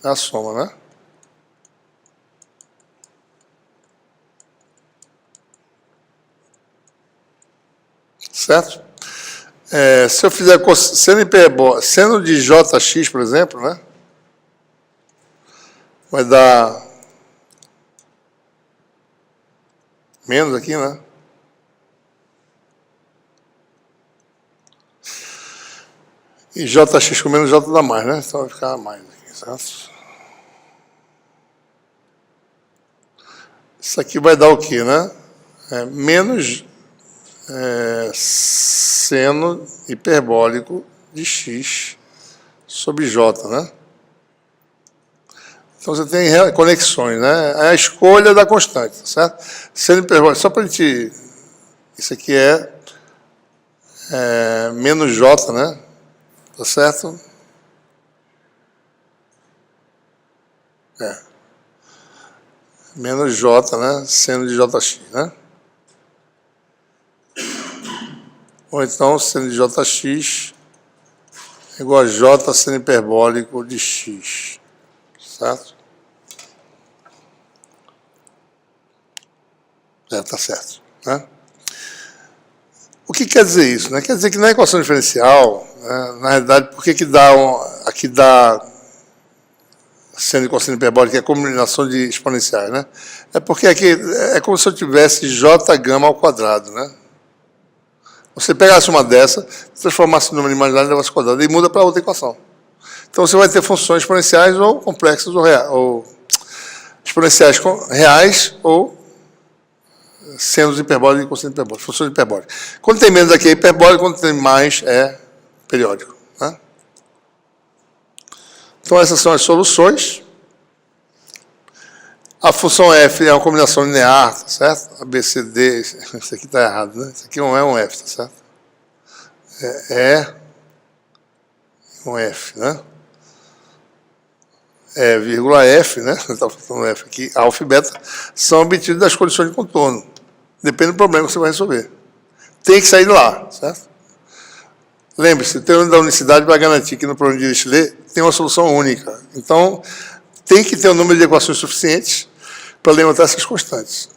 é a soma, né? Certo? Se eu fizer seno hiperbólico, seno de jx, por exemplo, né? Vai dar menos aqui, né? E jx com menos j dá mais, né? Então vai ficar mais aqui, certo? Isso aqui vai dar o quê, né? Menos seno hiperbólico de x sobre j, né? Então você tem conexões, né? É a escolha da constante, certo? Seno hiperbólico, só para a gente... Isso aqui é menos j, né? Tá certo? Menos j, né? Seno de jx, né? Ou então, seno de jx é igual a j seno hiperbólico de x. Certo? Tá certo. Né? O que quer dizer isso? Né? Quer dizer que na equação diferencial, né, na realidade, por que dá aqui dá seno e cosseno hiperbólico, que é a combinação de exponenciais, né? É porque aqui é como se eu tivesse j gama ao quadrado, né? Você pegasse uma dessa, transformasse o número imaginário e levasse ao quadrado e muda para outra equação. Então você vai ter funções exponenciais ou complexas ou exponenciais reais ou senos hiperbólicos e cosseno hiperbólico, funções hiperbólicas. Quando tem menos aqui é hiperbólico, quando tem mais é periódico. Né? Então essas são as soluções. A função f é uma combinação linear, tá certo? A, B, C, D, isso aqui está errado, né? Isso aqui não é um f, tá certo? É um f, né? Vírgula f, né? Está faltando f aqui. Alfa e beta são obtidos das condições de contorno. Depende do problema que você vai resolver. Tem que sair de lá, certo? Lembre-se, o teorema da unicidade vai garantir que no problema de Dirichlet tem uma solução única. Então, tem que ter um número de equações suficientes para levantar essas constantes.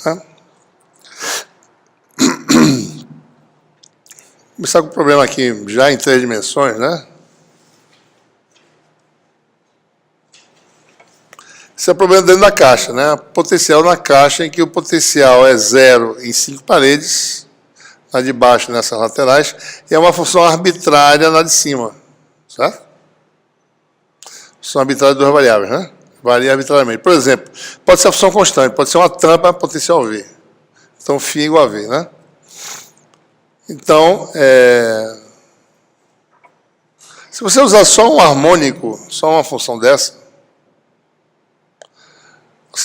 Tá? Começar com o problema aqui já em 3 dimensões, né? Esse é o problema dentro da caixa, né? Potencial na caixa em que o potencial é 0 em 5 paredes, na de baixo nessas laterais, e é uma função arbitrária na de cima, certo? Função arbitrária de 2 variáveis, né? Varia arbitrariamente. Por exemplo, pode ser a função constante, pode ser uma tampa potencial V. Então, φ igual a V, né? Então, Se você usar só um harmônico, só uma função dessa,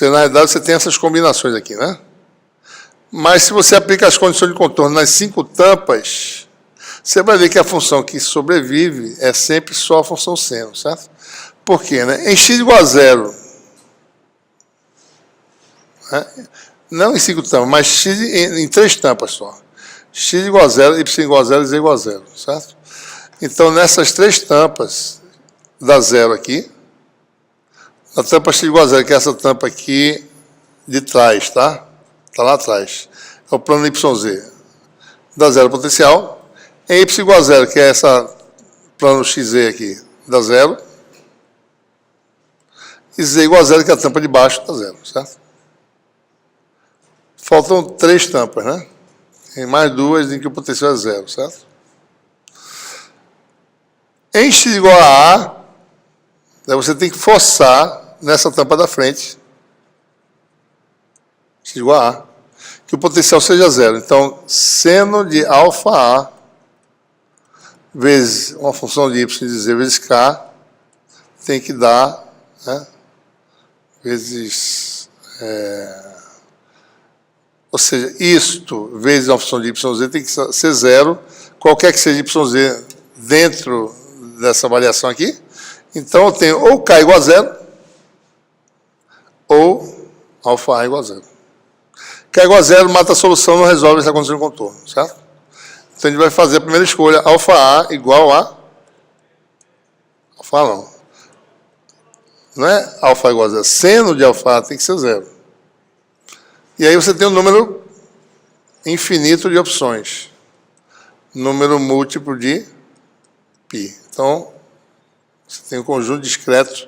na realidade, você tem essas combinações aqui, né? Mas se você aplica as condições de contorno nas 5 tampas, você vai ver que a função que sobrevive é sempre só a função seno, certo? Por quê, né? Em x igual a 0, né? Não em 5 tampas, mas x em 3 tampas só. X igual a 0, y igual a 0 e z igual a 0, certo? Então, nessas 3 tampas, dá 0 aqui. A tampa x igual a 0, que é essa tampa aqui de trás, tá? Está lá atrás. É o plano YZ. Dá 0 potencial. Em y igual a 0, que é essa plano XZ aqui, dá 0. E z igual a 0, que é a tampa de baixo, dá 0, certo? Faltam 3 tampas, né? Tem mais 2 em que o potencial é 0, certo? Em x igual a A, você tem que forçar nessa tampa da frente, x igual a A, que o potencial seja 0. Então, seno de alfa A vezes uma função de y de z vezes k tem que dar, né, vezes... ou seja, isto vezes uma função de YZ tem que ser 0, qualquer que seja YZ dentro dessa variação aqui. Então, eu tenho ou K igual a 0, ou alfa A igual a 0. K igual a 0 mata a solução, não resolve essa condição de contorno, certo? Então, a gente vai fazer a primeira escolha, alfa A igual a... Alfa A não. Não é alfa igual a 0. Seno de alfa A tem que ser 0. E aí você tem um número infinito de opções. Número múltiplo de π. Então, você tem um conjunto discreto,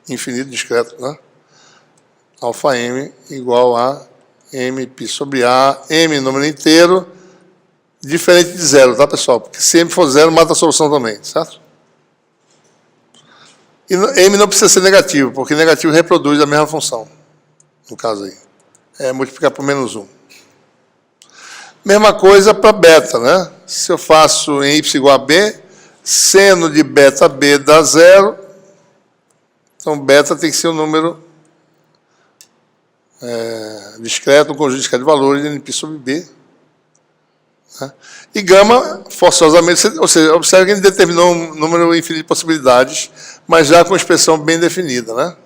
infinito discreto, né? Alfa m igual a mπ sobre A, m número inteiro, diferente de 0, tá, pessoal? Porque se m for 0, mata a solução também, certo? E m não precisa ser negativo, porque negativo reproduz a mesma função, no caso aí. É multiplicar por menos 1. Mesma coisa para beta, né? Se eu faço em y igual a b, seno de beta b dá 0, então beta tem que ser um número discreto, um conjunto discreto de valores de nπ sobre b. Né? E gama, forçosamente, ou seja, observe que ele determinou um número infinito de possibilidades, mas já com expressão bem definida, né?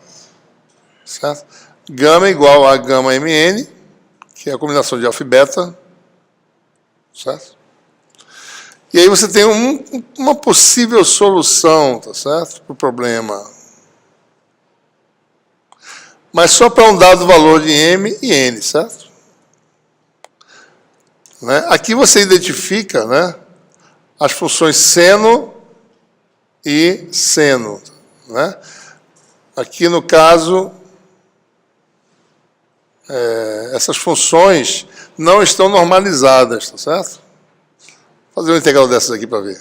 Certo? Gama igual a gama mn, que é a combinação de alfa e beta, certo? E aí você tem uma possível solução, tá certo? Para o problema. Mas só para um dado valor de m e n, certo? Né? Aqui você identifica, né, as funções seno e seno, né? Aqui no caso, essas funções não estão normalizadas, tá certo? Vou fazer uma integral dessas aqui para ver.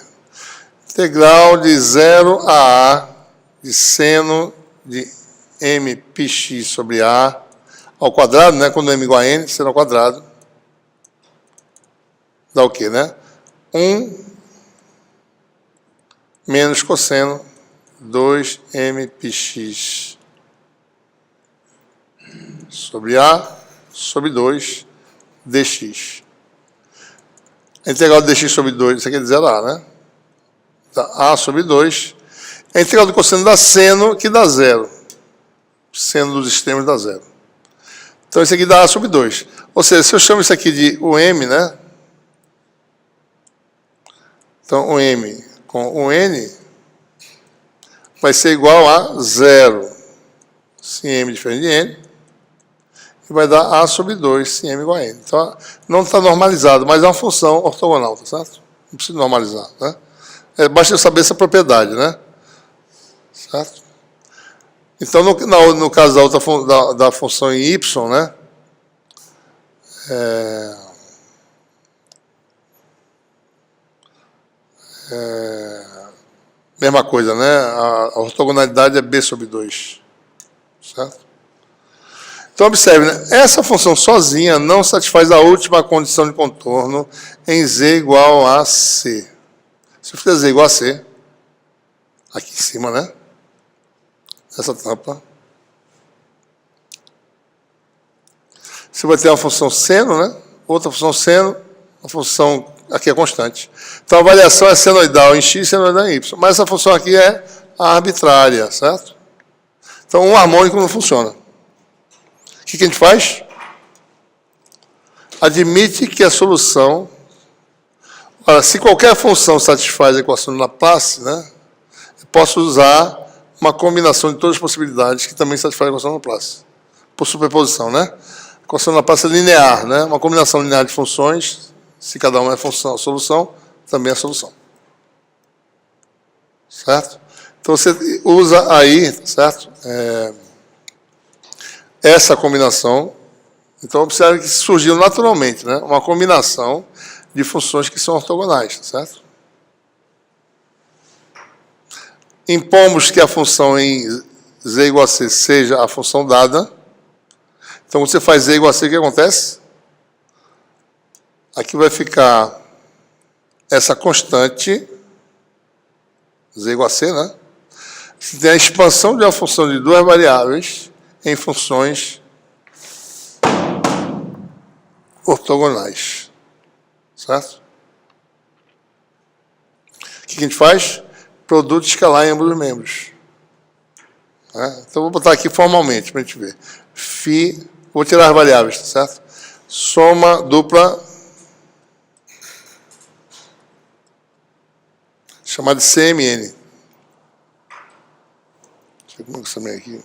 Integral de 0 a A de seno de mπx sobre A ao quadrado, né? Quando m igual a n, seno ao quadrado. Dá o quê, né? 1 menos cosseno 2mπx sobre A sobre 2 dx. A integral de dx sobre 2, isso aqui é de 0 a A, né? Dá A sobre 2. A integral do cosseno dá seno, que dá 0. Seno dos extremos dá 0. Então, isso aqui dá A sobre 2. Ou seja, se eu chamo isso aqui de o m, né? Então, o m com o n vai ser igual a 0, se m diferente de n, e vai dar A sobre 2, se m igual a n. Então, não está normalizado, mas é uma função ortogonal, tá certo? Não precisa normalizar, né? Basta eu saber essa propriedade, né? Certo? Então, no caso da, da função em y, né? Mesma coisa, né? A ortogonalidade é b sobre 2. Certo? Então, observe, né? Essa função sozinha não satisfaz a última condição de contorno em z igual a c. Se eu fizer z igual a c, aqui em cima, né? Essa tampa. Você vai ter uma função seno, né? Outra função seno, uma função aqui é constante. Então a variação é senoidal em x, senoidal em y. Mas essa função aqui é arbitrária, certo? Então um harmônico não funciona. O que a gente faz? Admite que a solução... Ora, se qualquer função satisfaz a equação de Laplace, né? Eu posso usar uma combinação de todas as possibilidades que também satisfaz a equação de Laplace. Por superposição, né? A equação de Laplace é linear, né? Uma combinação linear de funções, se cada uma é função, solução, também é solução. Certo? Então você usa aí, certo? Essa combinação. Então observe que surgiu naturalmente, né? Uma combinação de funções que são ortogonais, certo? Impomos que a função em z igual a c seja a função dada. Então, quando você faz z igual a c, o que acontece? Aqui vai ficar essa constante, z igual a c, né? Você tem a expansão de uma função de duas variáveis em funções ortogonais. Certo? O que a gente faz? Produto escalar em ambos os membros. Então, vou botar aqui formalmente para a gente ver. Φ, vou tirar as variáveis, certo? Soma dupla, chamada de CMN. Deixa eu ver como é que eu aqui.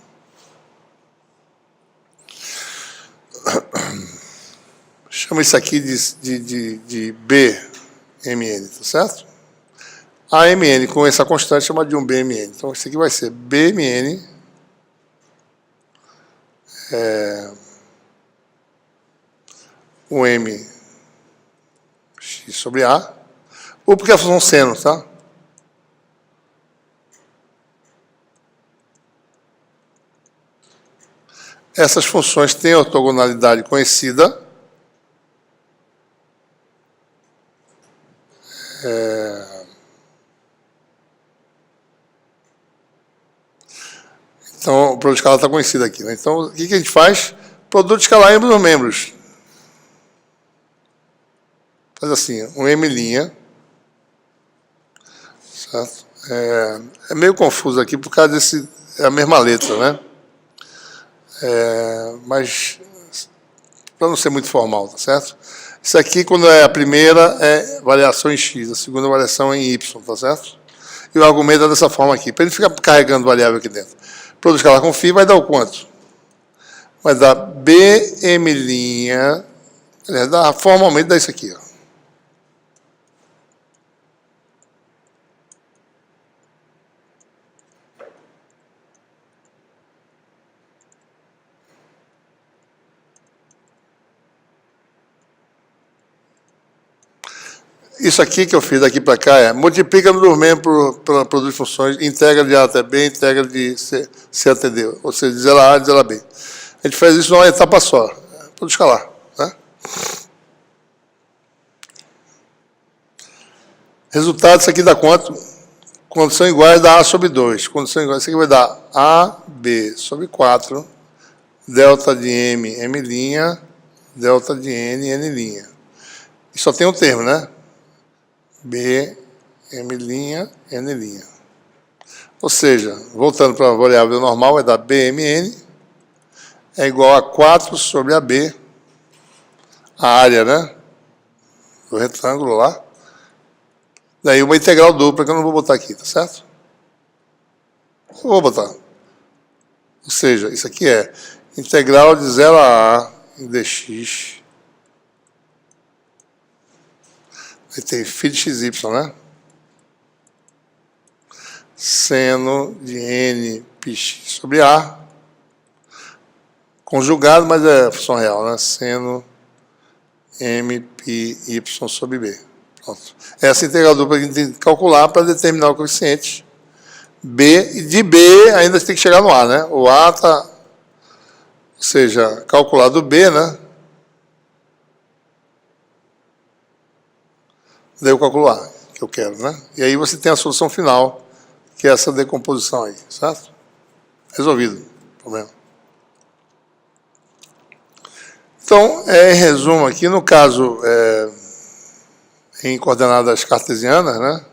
Chama isso aqui de BMN, tá certo? A MN com essa constante chama de um BMN. Então, isso aqui vai ser BMN o M x sobre A, ou porque é a função seno, tá? Essas funções têm ortogonalidade conhecida. Então, o produto escalar está conhecido aqui, né? Então, o que a gente faz? Produto escalar em ambos os membros. Faz assim, um M', certo? É meio confuso aqui por causa desse... É a mesma letra, né? Mas, para não ser muito formal, tá certo? Isso aqui, quando é a primeira, é variação em x, a segunda variação em y, tá certo? E o argumento é dessa forma aqui, para ele ficar carregando variável aqui dentro. Produto escalar com φ vai dar o quanto? Vai dar BM', formalmente dá isso aqui, ó. Isso aqui que eu fiz daqui para cá é multiplica no membros pelo produto de funções, integra de A até B, integra de C até D, ou seja, de 0 a A, de 0 a B. A gente faz isso numa etapa só, produto escalar, né? Resultado, isso aqui dá quanto? Quando são iguais, dá A sobre 2. Quando são iguais, isso aqui vai dar AB sobre 4, delta de M, M', delta de N, N'. E só tem um termo, né? B, M', N'. Ou seja, voltando para a variável normal, vai dar BMN é igual a 4 sobre AB, a área, né? Do retângulo lá. Daí uma integral dupla, que eu não vou botar aqui, tá certo? Eu vou botar. Ou seja, isso aqui é integral de 0 a A em dx. Aí tem φ de xy, né? Seno de n πx sobre A. Conjugado, mas é função real, né? Seno m πy sobre B. Pronto. Essa integral dupla que a gente tem que calcular para determinar o coeficiente. B, e de B ainda tem que chegar no A, né? O A está, ou seja, calculado o B, né? Daí eu calculo A, que eu quero, né? E aí você tem a solução final, que é essa decomposição aí, certo? Resolvido o problema. Então, em resumo aqui, no caso, em coordenadas cartesianas, né,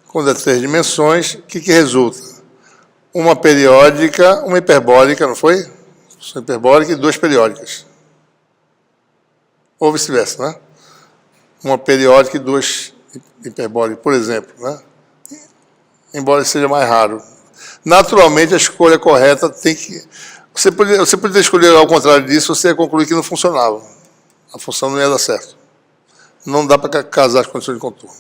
quando é 3 dimensões, o que resulta? Uma periódica, uma hiperbólica, não foi? Função hiperbólica e 2 periódicas. Ou vice-versa, né? Uma periódica e 2 hiperbólicas, por exemplo, né? Embora seja mais raro. Naturalmente, a escolha correta tem que... Você poderia escolher ao contrário disso, você ia concluir que não funcionava. A função não ia dar certo. Não dá para casar as condições de contorno.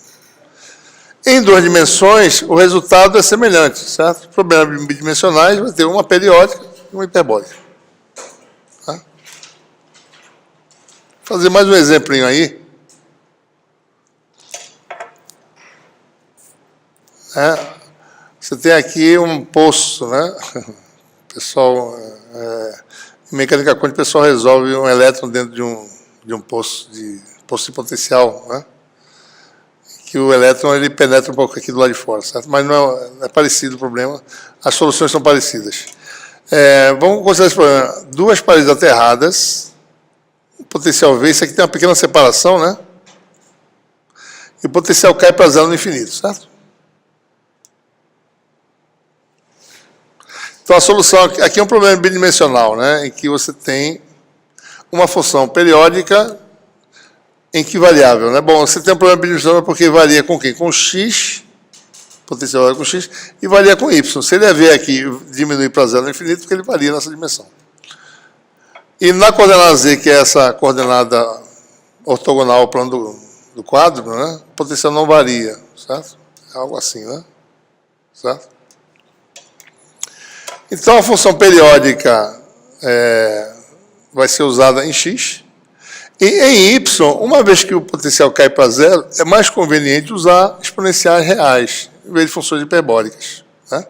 Em 2 dimensões, o resultado é semelhante, certo? Problemas bidimensionais vai ter uma periódica e uma hiperbólica. Tá? Vou fazer mais um exemplinho aí. Você tem aqui um poço, né? Pessoal, em mecânica quântica, o pessoal resolve um elétron dentro de um poço de potencial, né? Que o elétron ele penetra um pouco aqui do lado de fora, certo? Mas não é parecido o problema, as soluções são parecidas. Vamos considerar esse problema. 2 paredes aterradas, o potencial V, isso aqui tem uma pequena separação, né? E o potencial cai para 0 no infinito, certo? Então, a solução aqui é um problema bidimensional, né, em que você tem uma função periódica em que variável, né? Bom, você tem um problema bidimensional porque varia com quem? Com x, potencial varia com x, e varia com y. Se ele ver aqui diminuir para 0 no infinito, porque ele varia nessa dimensão. E na coordenada z, que é essa coordenada ortogonal ao plano do quadro, né, o potencial não varia, certo? É algo assim, né? Certo? Então, a função periódica vai ser usada em x. E em y, uma vez que o potencial cai para 0, é mais conveniente usar exponenciais reais, em vez de funções hiperbólicas. Né?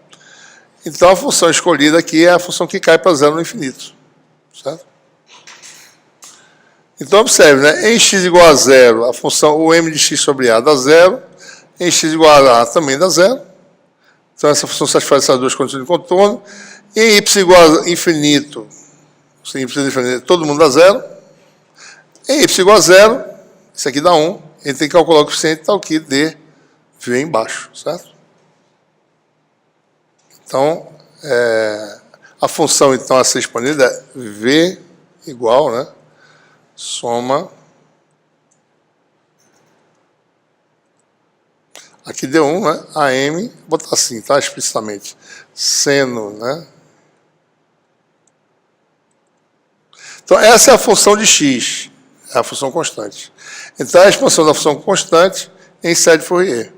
Então, a função escolhida aqui é a função que cai para 0 no infinito. Certo? Então, observe, né? Em x igual a 0, a função, o m de x sobre a dá 0. Em x igual a também dá 0. Então, essa função satisfaz essas 2 condições de contorno. Em y igual a infinito, todo mundo dá 0. Em y igual a 0, isso aqui dá 1. Ele tem que calcular o coeficiente tal que dê V embaixo, certo? Então, a função então a ser expandida é V igual, né? Soma. Aqui deu 1, né? AM, vou botar assim, tá? Explicitamente. Seno, né? Então, essa é a função de x, é a função constante. Então, a expansão da função constante em série de Fourier.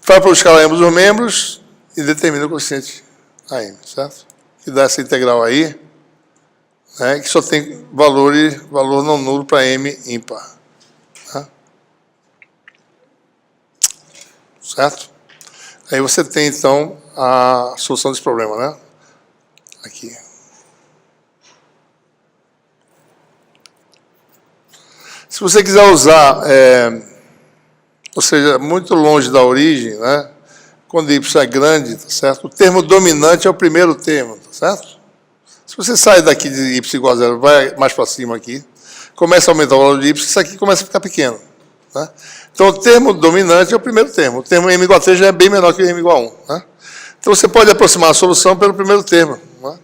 Faz para o escalar ambos os membros e determina o coeficiente AM, certo? Que dá essa integral aí, né? Que só tem valor não nulo para M ímpar. Tá? Certo? Aí você tem, então, a solução desse problema, né? Aqui. Se você quiser usar, ou seja, muito longe da origem, né? Quando y é grande, tá certo? O termo dominante é o primeiro termo, tá certo? Se você sai daqui de y igual a 0, vai mais para cima aqui, começa a aumentar o valor de y, isso aqui começa a ficar pequeno. Né? Então, o termo dominante é o primeiro termo. O termo m igual a 3 já é bem menor que m igual a 1. Né? Então, você pode aproximar a solução pelo primeiro termo. Né?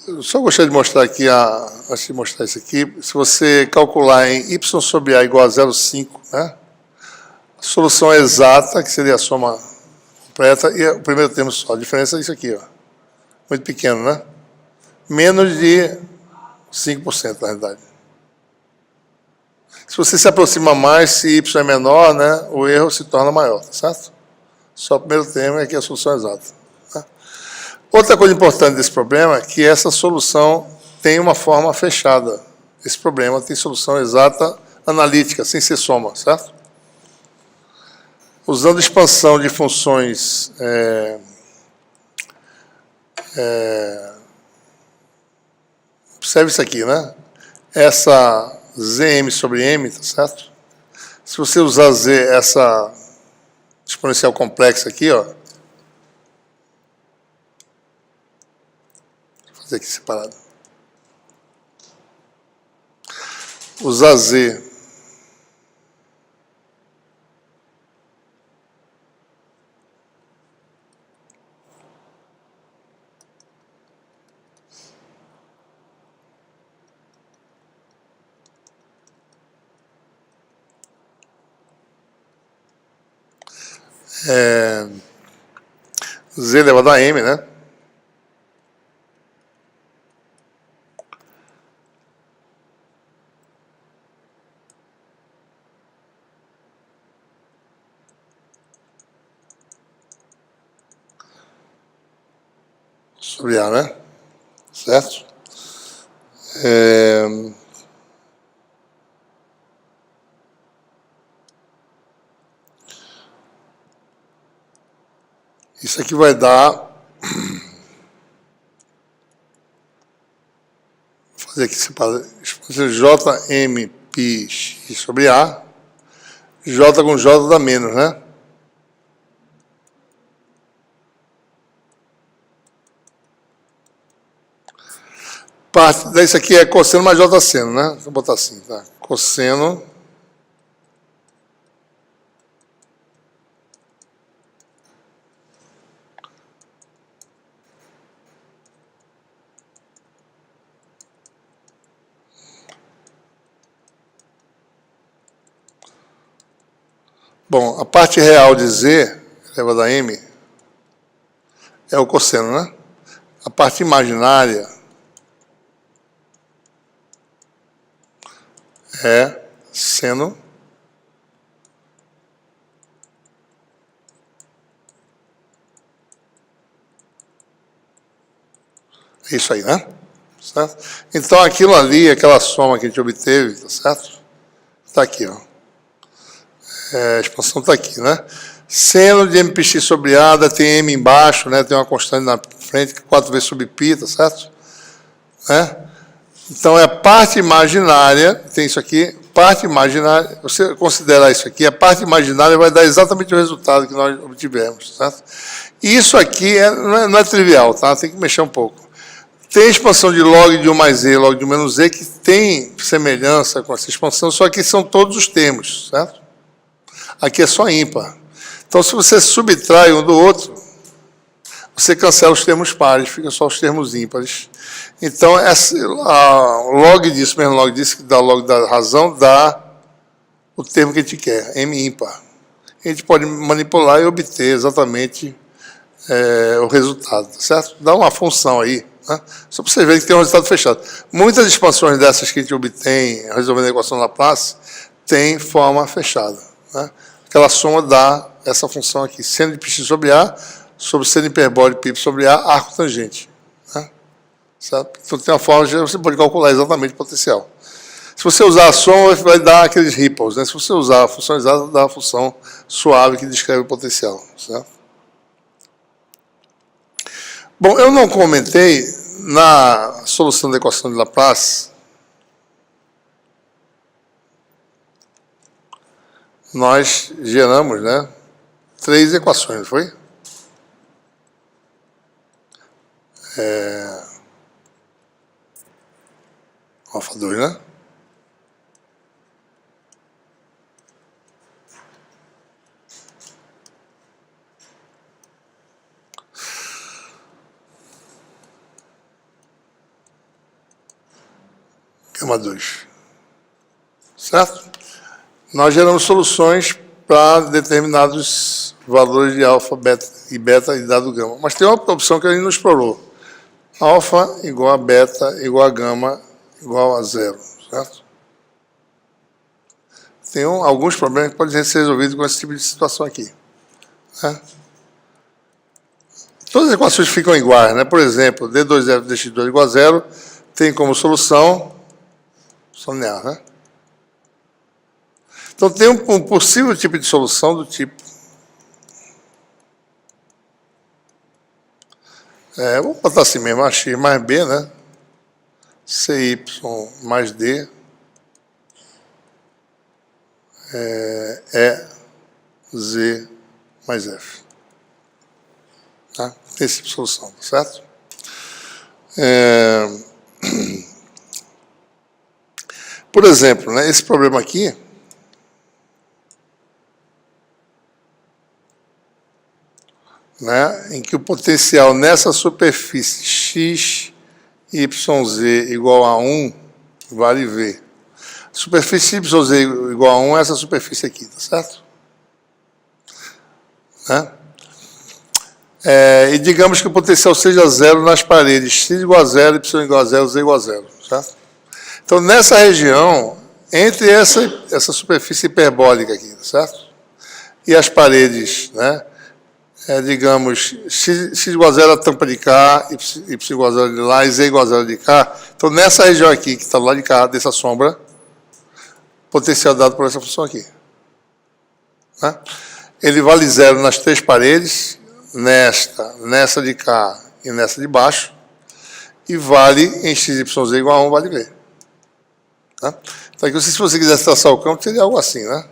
Eu só gostaria de mostrar aqui, antes de mostrar isso aqui, se você calcular em y sobre a igual a 0,5, né? A solução exata, que seria a soma completa, e o primeiro termo só. A diferença é isso aqui, ó. Muito pequeno, né? Menos de 5%, na realidade. Se você se aproxima mais, se y é menor, né, o erro se torna maior, tá certo? Só o primeiro termo é que é a solução exata. Né? Outra coisa importante desse problema é que essa solução tem uma forma fechada. Esse problema tem solução exata analítica, sem ser soma, certo? Usando expansão de funções Observe isso aqui, né? Essa Zm sobre M, tá certo? Se você usar Z, essa exponencial complexa aqui, ó. Vou fazer aqui separado. Usar Z. Z elevado a M, né? Sobre A, né? Certo? Isso aqui vai dar... Vou fazer aqui separado. JMPX sobre A. J com J dá menos, né? Parte disso aqui é cosseno mais J seno, né? Vou botar assim, tá? Cosseno bom, a parte real de Z elevado a M é o cosseno, né? A parte imaginária é seno é isso aí, né? Certo? Então, aquilo ali, aquela soma que a gente obteve, tá certo? Está aqui, ó. A expansão está aqui, né? Seno de MPX sobre A, tem M embaixo, né? Tem uma constante na frente, 4 vezes sobre π, tá certo? Né? Então, é a parte imaginária, tem isso aqui, parte imaginária, você considerar isso aqui, a parte imaginária vai dar exatamente o resultado que nós obtivemos, certo? E isso aqui não é trivial, tá? Tem que mexer um pouco. Tem a expansão de log de 1 mais z, log de 1 menos z, que tem semelhança com essa expansão, só que são todos os termos, certo? Aqui é só ímpar. Então, se você subtrai um do outro, você cancela os termos pares, fica só os termos ímpares. Então, a log disso, menos log disso, que dá log da razão, dá o termo que a gente quer, M ímpar. A gente pode manipular e obter exatamente o resultado, certo? Dá uma função aí, né? Só para você ver que tem um resultado fechado. Muitas expansões dessas que a gente obtém resolvendo a equação de Laplace tem forma fechada, né? Aquela soma dá essa função aqui, seno de π sobre A, sobre seno hiperbólico π sobre A, arco tangente, né? Certo? Então tem uma forma, você pode calcular exatamente o potencial. Se você usar a soma, vai dar aqueles ripples, né? Se você usar a função exata, dá a função suave que descreve o potencial, certo? Bom, eu não comentei na solução da equação de Laplace. Nós geramos, né, 3 equações, não foi? Alfa 2, né? Gama 2. Certo? Nós geramos soluções para determinados valores de alfa, beta e beta e dado gama. Mas tem uma opção que a gente não explorou. Alfa igual a beta igual a gama igual a 0. Certo? Tem alguns problemas que podem ser resolvidos com esse tipo de situação aqui, né? Todas as equações ficam iguais, né? Por exemplo, D2F dx2 igual a 0 tem como solução linear, né? Então, tem um possível tipo de solução do tipo... vamos botar assim mesmo, a x mais b, né? CY mais D é Z mais F. Tá? Essa é a solução, tá certo? Por exemplo, né, esse problema aqui, né, em que o potencial nessa superfície x, y, z igual a 1 vale V. Superfície y, z igual a 1 é essa superfície aqui, tá certo? Né? E digamos que o potencial seja zero nas paredes, x igual a zero, y igual a zero, z igual a zero, certo? Então, nessa região, entre essa superfície hiperbólica aqui, certo? E as paredes, né? Digamos, x igual a zero a tampa de cá, y igual a zero de lá e z igual a zero de cá. Então, nessa região aqui, que está do lado de cá, dessa sombra, potencial dado por essa função aqui. Né? Ele vale zero nas três paredes, nessa de cá e nessa de baixo, e vale em x, y, z igual a 1, vale V. Tá? Então, aqui, se você quisesse traçar o campo, seria algo assim, né?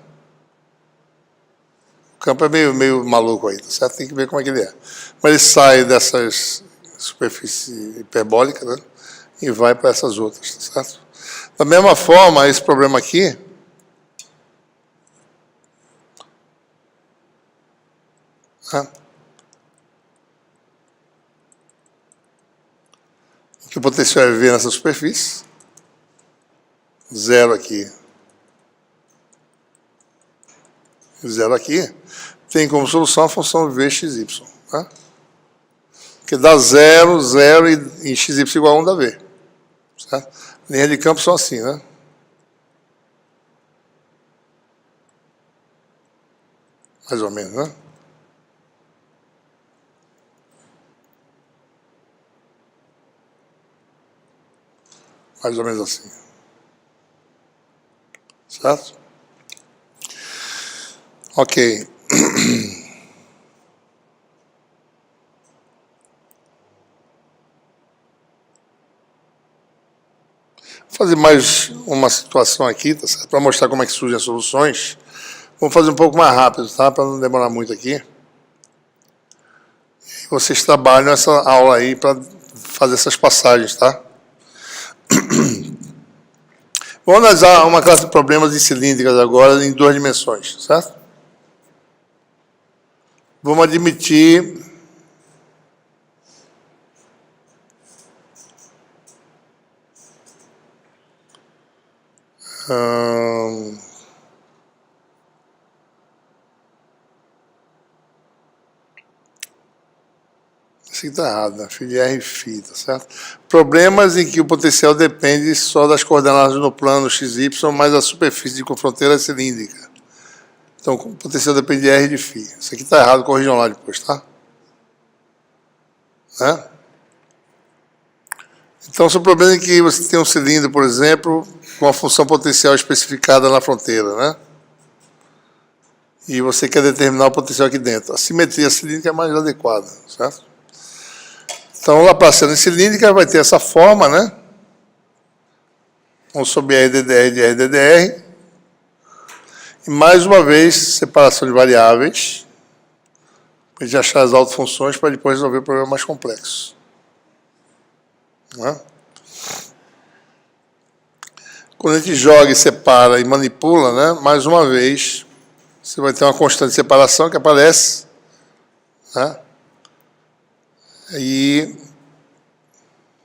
O campo é meio maluco aí, tá certo? Tem que ver como é que ele é. Mas ele sai dessas superfícies hiperbólicas, né? E vai para essas outras, tá certo? Da mesma forma, esse problema aqui, né? Que o potencial é V nessa superfície, zero aqui, zero aqui, tem como solução a função Vxy, né? Que dá 0, 0 e xy igual a 1 dá V. Certo? Linhas de campo são assim, né? Mais ou menos, né? Mais ou menos assim. Certo? Ok. Vou fazer mais uma situação aqui, tá certo? Para mostrar como é que surgem as soluções. Vamos fazer um pouco mais rápido, tá? Para não demorar muito aqui. E vocês trabalham essa aula aí para fazer essas passagens, tá? Vamos analisar uma classe de problemas de cilíndricas agora em duas dimensões, certo? Vamos admitir isso aqui está errado, né? Φ de R e φ, tá certo? Problemas em que o potencial depende só das coordenadas no plano XY, mais a superfície de confronteira cilíndrica. Então, o potencial depende de R e de φ. Isso aqui está errado, corrijam lá depois, tá? Né? Então, são problemas em que você tem um cilindro, por exemplo, com a função potencial especificada na fronteira, né? E você quer determinar o potencial aqui dentro. A simetria cilíndrica é mais adequada, certo? Então, Laplaciana cilíndrica vai ter essa forma, né? 1 sobre R ddr de R ddr. E, mais uma vez, separação de variáveis, para a gente achar as autofunções para depois resolver o problema mais complexo. Né? Quando a gente joga e separa e manipula, né? Mais uma vez, você vai ter uma constante de separação que aparece, né? E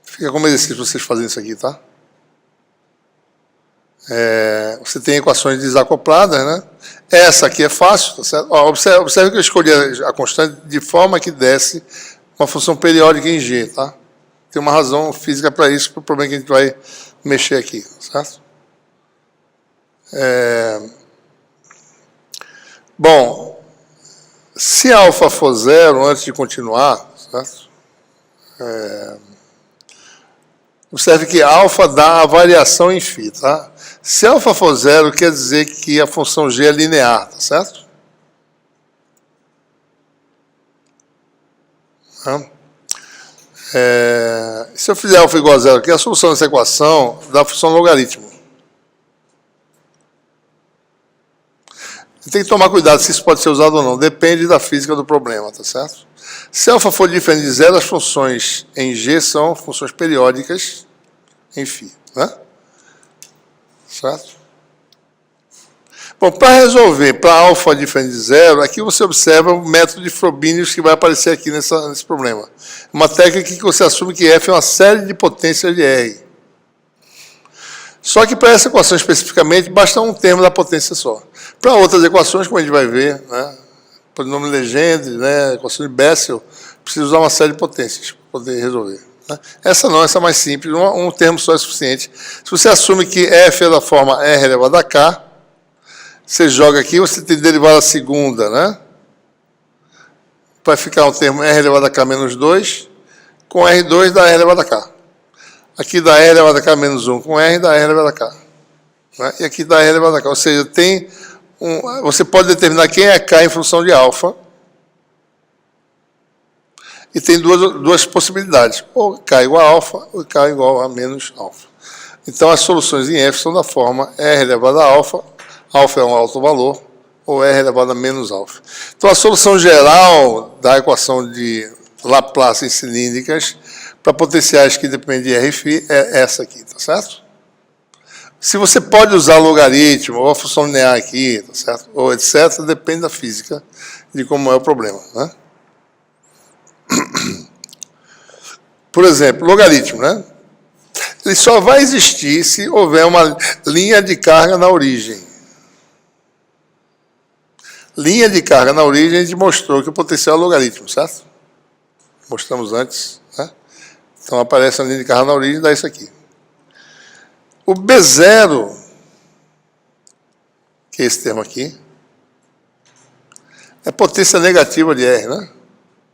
fica como exercício vocês fazerem isso aqui, tá? Você tem equações desacopladas, né? Essa aqui é fácil, tá certo? Ó, observe que eu escolhi a constante de forma que desse uma função periódica em G, tá? Tem uma razão física para isso, para o problema que a gente vai mexer aqui, certo? Bom, se alfa for zero, antes de continuar, certo? Observe que alfa dá a variação em φ, tá? Se alfa for zero, quer dizer que a função g é linear, tá certo? Se eu fizer alfa igual a zero aqui, a solução dessa equação dá a função logaritmo. Tem que tomar cuidado se isso pode ser usado ou não. Depende da física do problema, tá certo? Se alfa for diferente de zero, as funções em G são funções periódicas em φ, né? Certo? Bom, para resolver para alfa diferente de zero, aqui você observa o método de Frobenius que vai aparecer aqui nesse problema. Uma técnica que você assume que F é uma série de potências de R. Só que para essa equação especificamente, basta um termo da potência só. Para outras equações, como a gente vai ver, né, polinômio Legendre, né, equação de Bessel, precisa usar uma série de potências para poder resolver. Né? Essa não, essa é mais simples, um termo só é suficiente. Se você assume que F é da forma R elevado a K, você joga aqui, você tem derivada segunda, né? Vai ficar um termo R elevado a K menos 2, com R2 da R elevado a K. Aqui dá R elevado a K menos 1 com R dá R elevado a K. Né? E aqui dá R elevado a K. Ou seja, tem você pode determinar quem é K em função de alfa. E tem duas possibilidades. Ou K igual a alfa, ou K igual a menos alfa. Então, as soluções em F são da forma R elevado a alfa. Alfa é um alto valor, ou R elevado a menos alfa. Então, a solução geral da equação de Laplace em cilíndricas para potenciais que dependem de R e φ é essa aqui, tá certo? Se você pode usar logaritmo ou a função linear aqui, tá certo? Ou etc., depende da física de como é o problema, né? Por exemplo, logaritmo, né? Ele só vai existir se houver uma linha de carga na origem. Linha de carga na origem, a gente mostrou que o potencial é logaritmo, certo? Mostramos antes, né? Então aparece a linha de carga na origem, dá isso aqui. O B0, que é esse termo aqui, é potência negativa de R, né?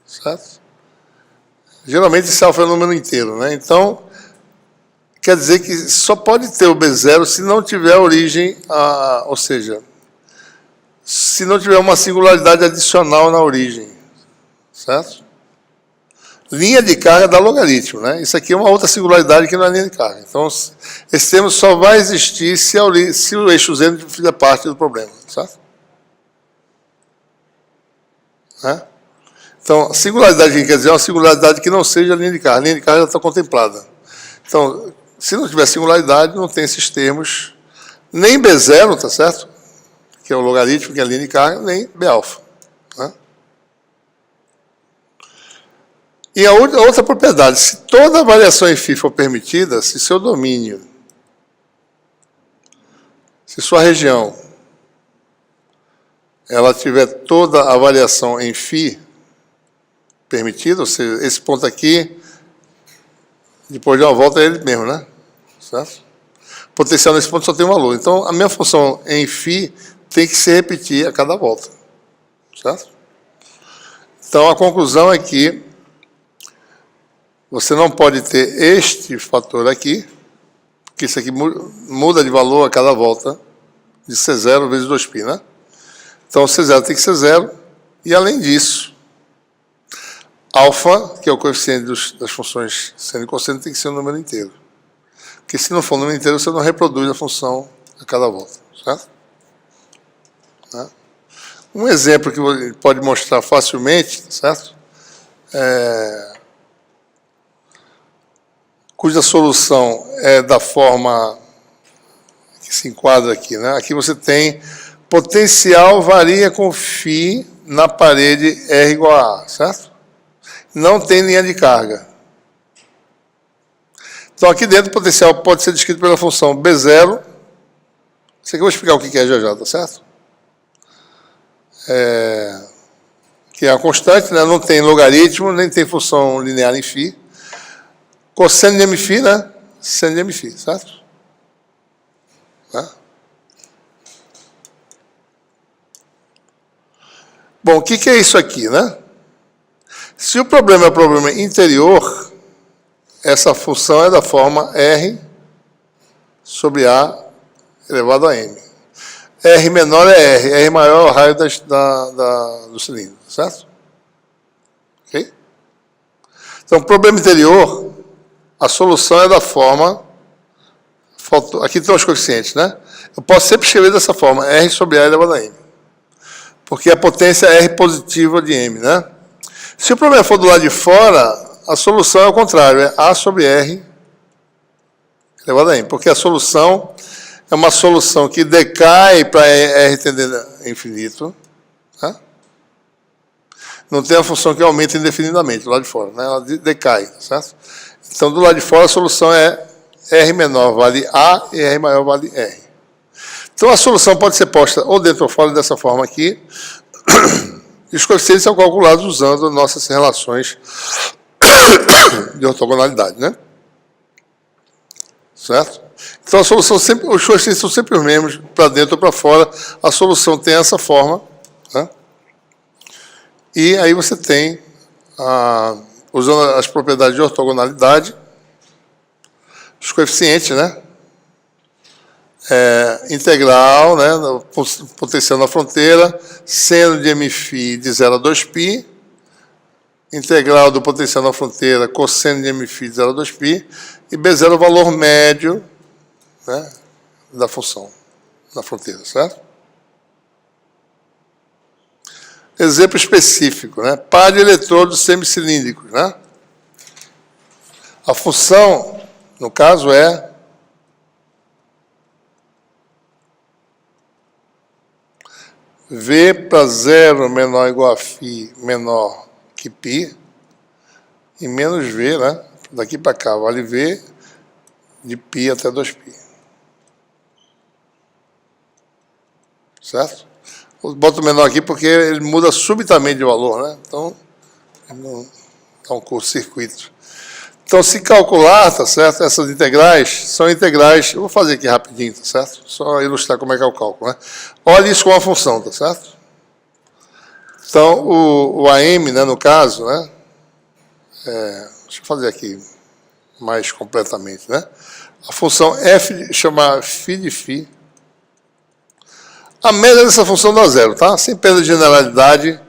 Certo? Geralmente esse alfa é um número inteiro, né? Então, quer dizer que só pode ter o B0 se não tiver origem, ou seja, se não tiver uma singularidade adicional na origem, certo? Linha de carga dá logaritmo, né? Isso aqui é uma outra singularidade que não é linha de carga. Então, esse termo só vai existir se o eixo Z fizer parte do problema, certo? Né? Então, singularidade que quer dizer é uma singularidade que não seja linha de carga. A linha de carga já está contemplada. Então, se não tiver singularidade, não tem esses termos, nem B0, tá certo? Que é o logaritmo, que é a linha de carga, nem B alfa. Né? E a outra propriedade, se toda variação em φ for permitida, se seu domínio, se sua região, ela tiver toda a variação em φ permitida, ou seja, esse ponto aqui, depois de uma volta é ele mesmo, né? Certo? O potencial nesse ponto só tem um valor. Então, a minha função em φ tem que se repetir a cada volta. Certo? Então, a conclusão é que você não pode ter este fator aqui, porque isso aqui muda de valor a cada volta, de C0 vezes 2π, né? Então, C0 tem que ser 0, e além disso, alfa, que é o coeficiente das funções seno e cosseno, tem que ser um número inteiro. Porque se não for um número inteiro, você não reproduz a função a cada volta, certo? Né? Um exemplo que pode mostrar facilmente, certo? Cuja solução é da forma que se enquadra aqui, né? Aqui você tem potencial varia com φ na parede R igual a A, certo? Não tem linha de carga. Então, aqui dentro, o potencial pode ser descrito pela função B0. Isso aqui eu vou explicar o que é já, tá certo? Que é uma constante, né? Não tem logaritmo, nem tem função linear em φ. Cosseno de mφ, né? Seno de mφ, certo? Né? Bom, o que é isso aqui, né? Se o problema é um problema interior, essa função é da forma R sobre A elevado a M. R menor é R, R maior é o raio do cilindro, certo? Ok? Então, problema interior, a solução é da forma... Aqui tem os coeficientes, né? Eu posso sempre escrever dessa forma, R sobre A elevado a M. Porque a potência é R positiva de M, né? Se o problema for do lado de fora, a solução é o contrário, é A sobre R elevado a M. Porque a solução é uma solução que decai para R tendendo a infinito. Né? Não tem a função que aumenta indefinidamente do lado de fora, né? Ela decai, certo? Então, do lado de fora, a solução é R menor vale A e R maior vale R. Então, a solução pode ser posta ou dentro ou fora dessa forma aqui. E os coeficientes são calculados usando nossas relações de ortogonalidade, né? Certo? Então, a solução sempre, os coeficientes são sempre os mesmos, para dentro ou para fora. A solução tem essa forma, né? E aí você tem, usando as propriedades de ortogonalidade, os coeficientes, né? Integral, né? Potencial na fronteira, seno de Mφ de 0 a 2π, integral do potencial na fronteira, cosseno de Mφ de 0 a 2π, e B0 é o valor médio, né, da função na fronteira, certo? Exemplo específico, né? Par de eletrodos semicilíndricos, né? A função, no caso, é V para 0 menor ou igual a φ menor que π, e menos V, né? Daqui para cá, vale V de π até 2π. Certo? Eu boto o menor aqui porque ele muda subitamente de valor, né? Então, não dá um curto-circuito. Então, se calcular, tá certo? Essas integrais são integrais. Eu vou fazer aqui rapidinho, tá certo? Só ilustrar como é que é o cálculo, né? Olha isso com a função, tá certo? Então, o AM, né, no caso, né? Deixa eu fazer aqui mais completamente, né? A função f chama φ de φ. A média dessa função dá zero, tá? Sem perda de generalidade,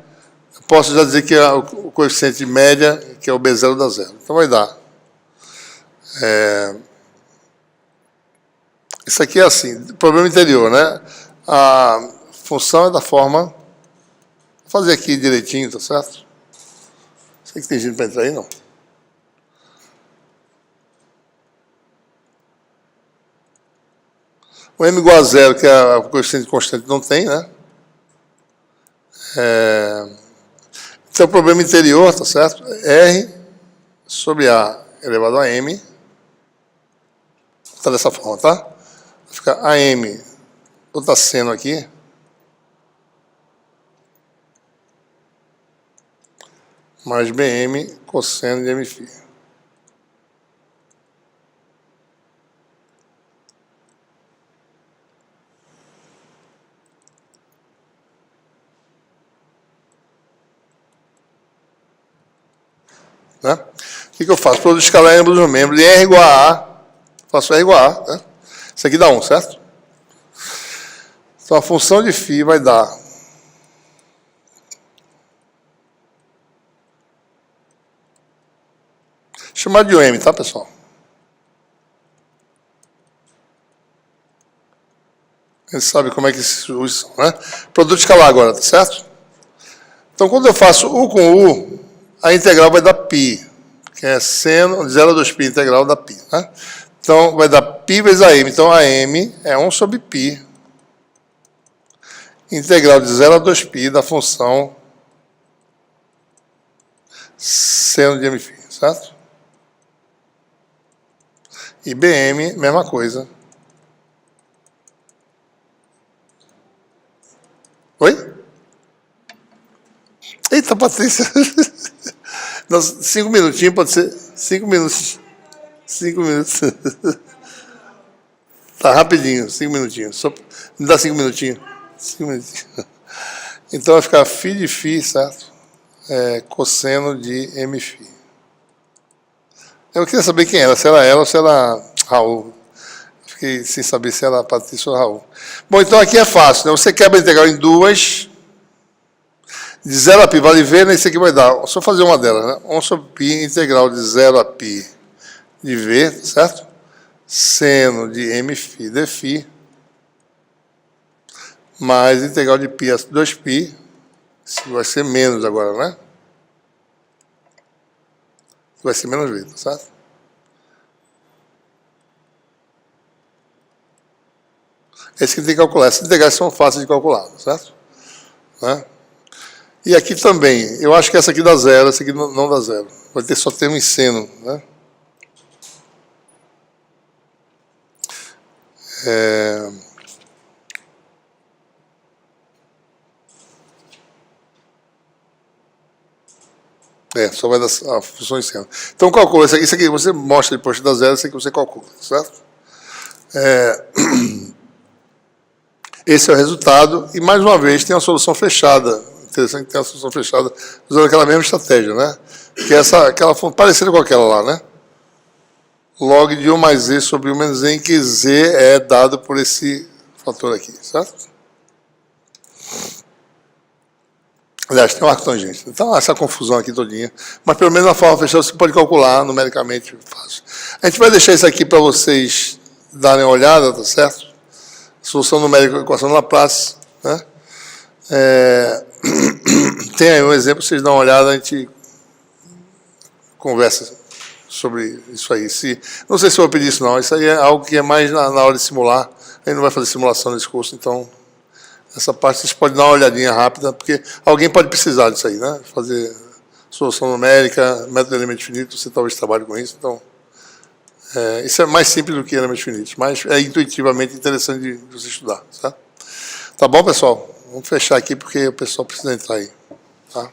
eu posso já dizer que o coeficiente de média, que é o B0, dá zero. Então vai dar. Isso aqui é assim, problema interior, né? A função é da forma... Vou fazer aqui direitinho, tá certo? Sei que tem gente para entrar aí, não. O m igual a zero, que é o coeficiente constante, não tem, né? Então, o problema interior, tá certo? R sobre A elevado a M. Está dessa forma, tá? Vai ficar AM, vou botar seno aqui. Mais BM, cosseno de Mφ. Né? O que eu faço? Produto escalar em ambos os membros. De R igual a A, faço R igual a A. Né? Isso aqui dá 1, certo? Então, a função de φ vai dar... Chamar de OM, tá, pessoal? Eles sabem como é que se usa, né? Produto escalar agora, tá certo? Então, quando eu faço U com U, a integral vai dar π, que é seno de 0 a 2π, integral da π, né? Então, vai dar π vezes AM. Então, AM é 1 sobre π, integral de 0 a 2π da função seno de Mφ, certo? E BM, mesma coisa. Oi? Eita, Patrícia. 5 minutinhos, pode ser? 5 minutos. 5 minutos. Tá rapidinho, 5 minutinhos. Só me dá 5 minutinhos. 5 minutinhos. Então vai ficar φ de φ, certo? Cosseno de Mφ. Eu queria saber quem era, se era ela ou se era Raul. Fiquei sem saber se era Patrícia ou Raul. Bom, então aqui é fácil, né? Você quebra a integral em duas. De 0 a π vale V, nesse aqui vai dar, só fazer uma delas, né? 1 sobre π integral de 0 a π de V, certo? Seno de mφ dφ, mais integral de π a 2π, isso vai ser menos agora, né? Vai ser menos V, tá certo? Esse que tem que calcular. Essas integrais são fáceis de calcular, certo? Né? E aqui também, eu acho que essa aqui dá zero, essa aqui não dá zero. Vai ter só termo em seno, né? Só vai dar a função em seno. Então calcula, isso aqui você mostra depois que dá zero, isso aqui você calcula, certo? Esse é o resultado, e mais uma vez tem uma solução fechada. Interessante que tem uma solução fechada usando aquela mesma estratégia, né? Que é aquela parecida com aquela lá, né? Log de 1 mais z sobre 1 menos z, em que z é dado por esse fator aqui, certo? Aliás, tem um arco tangente. Então, essa confusão aqui todinha. Mas, pelo menos, na forma fechada, você pode calcular numericamente fácil. A gente vai deixar isso aqui para vocês darem uma olhada, tá certo? Solução numérica da equação de Laplace, né? Tem aí um exemplo, vocês dão uma olhada, a gente conversa sobre isso aí. Não sei se eu vou pedir isso não, isso aí é algo que é mais na hora de simular, a gente não vai fazer simulação nesse curso, então essa parte vocês podem dar uma olhadinha rápida, porque alguém pode precisar disso aí, né? Fazer solução numérica, método de elementos finitos, você talvez trabalhe com isso, então isso é mais simples do que elementos finitos, mas é intuitivamente interessante de você estudar, certo? Tá bom, pessoal? Vamos fechar aqui porque o pessoal precisa entrar aí, tá?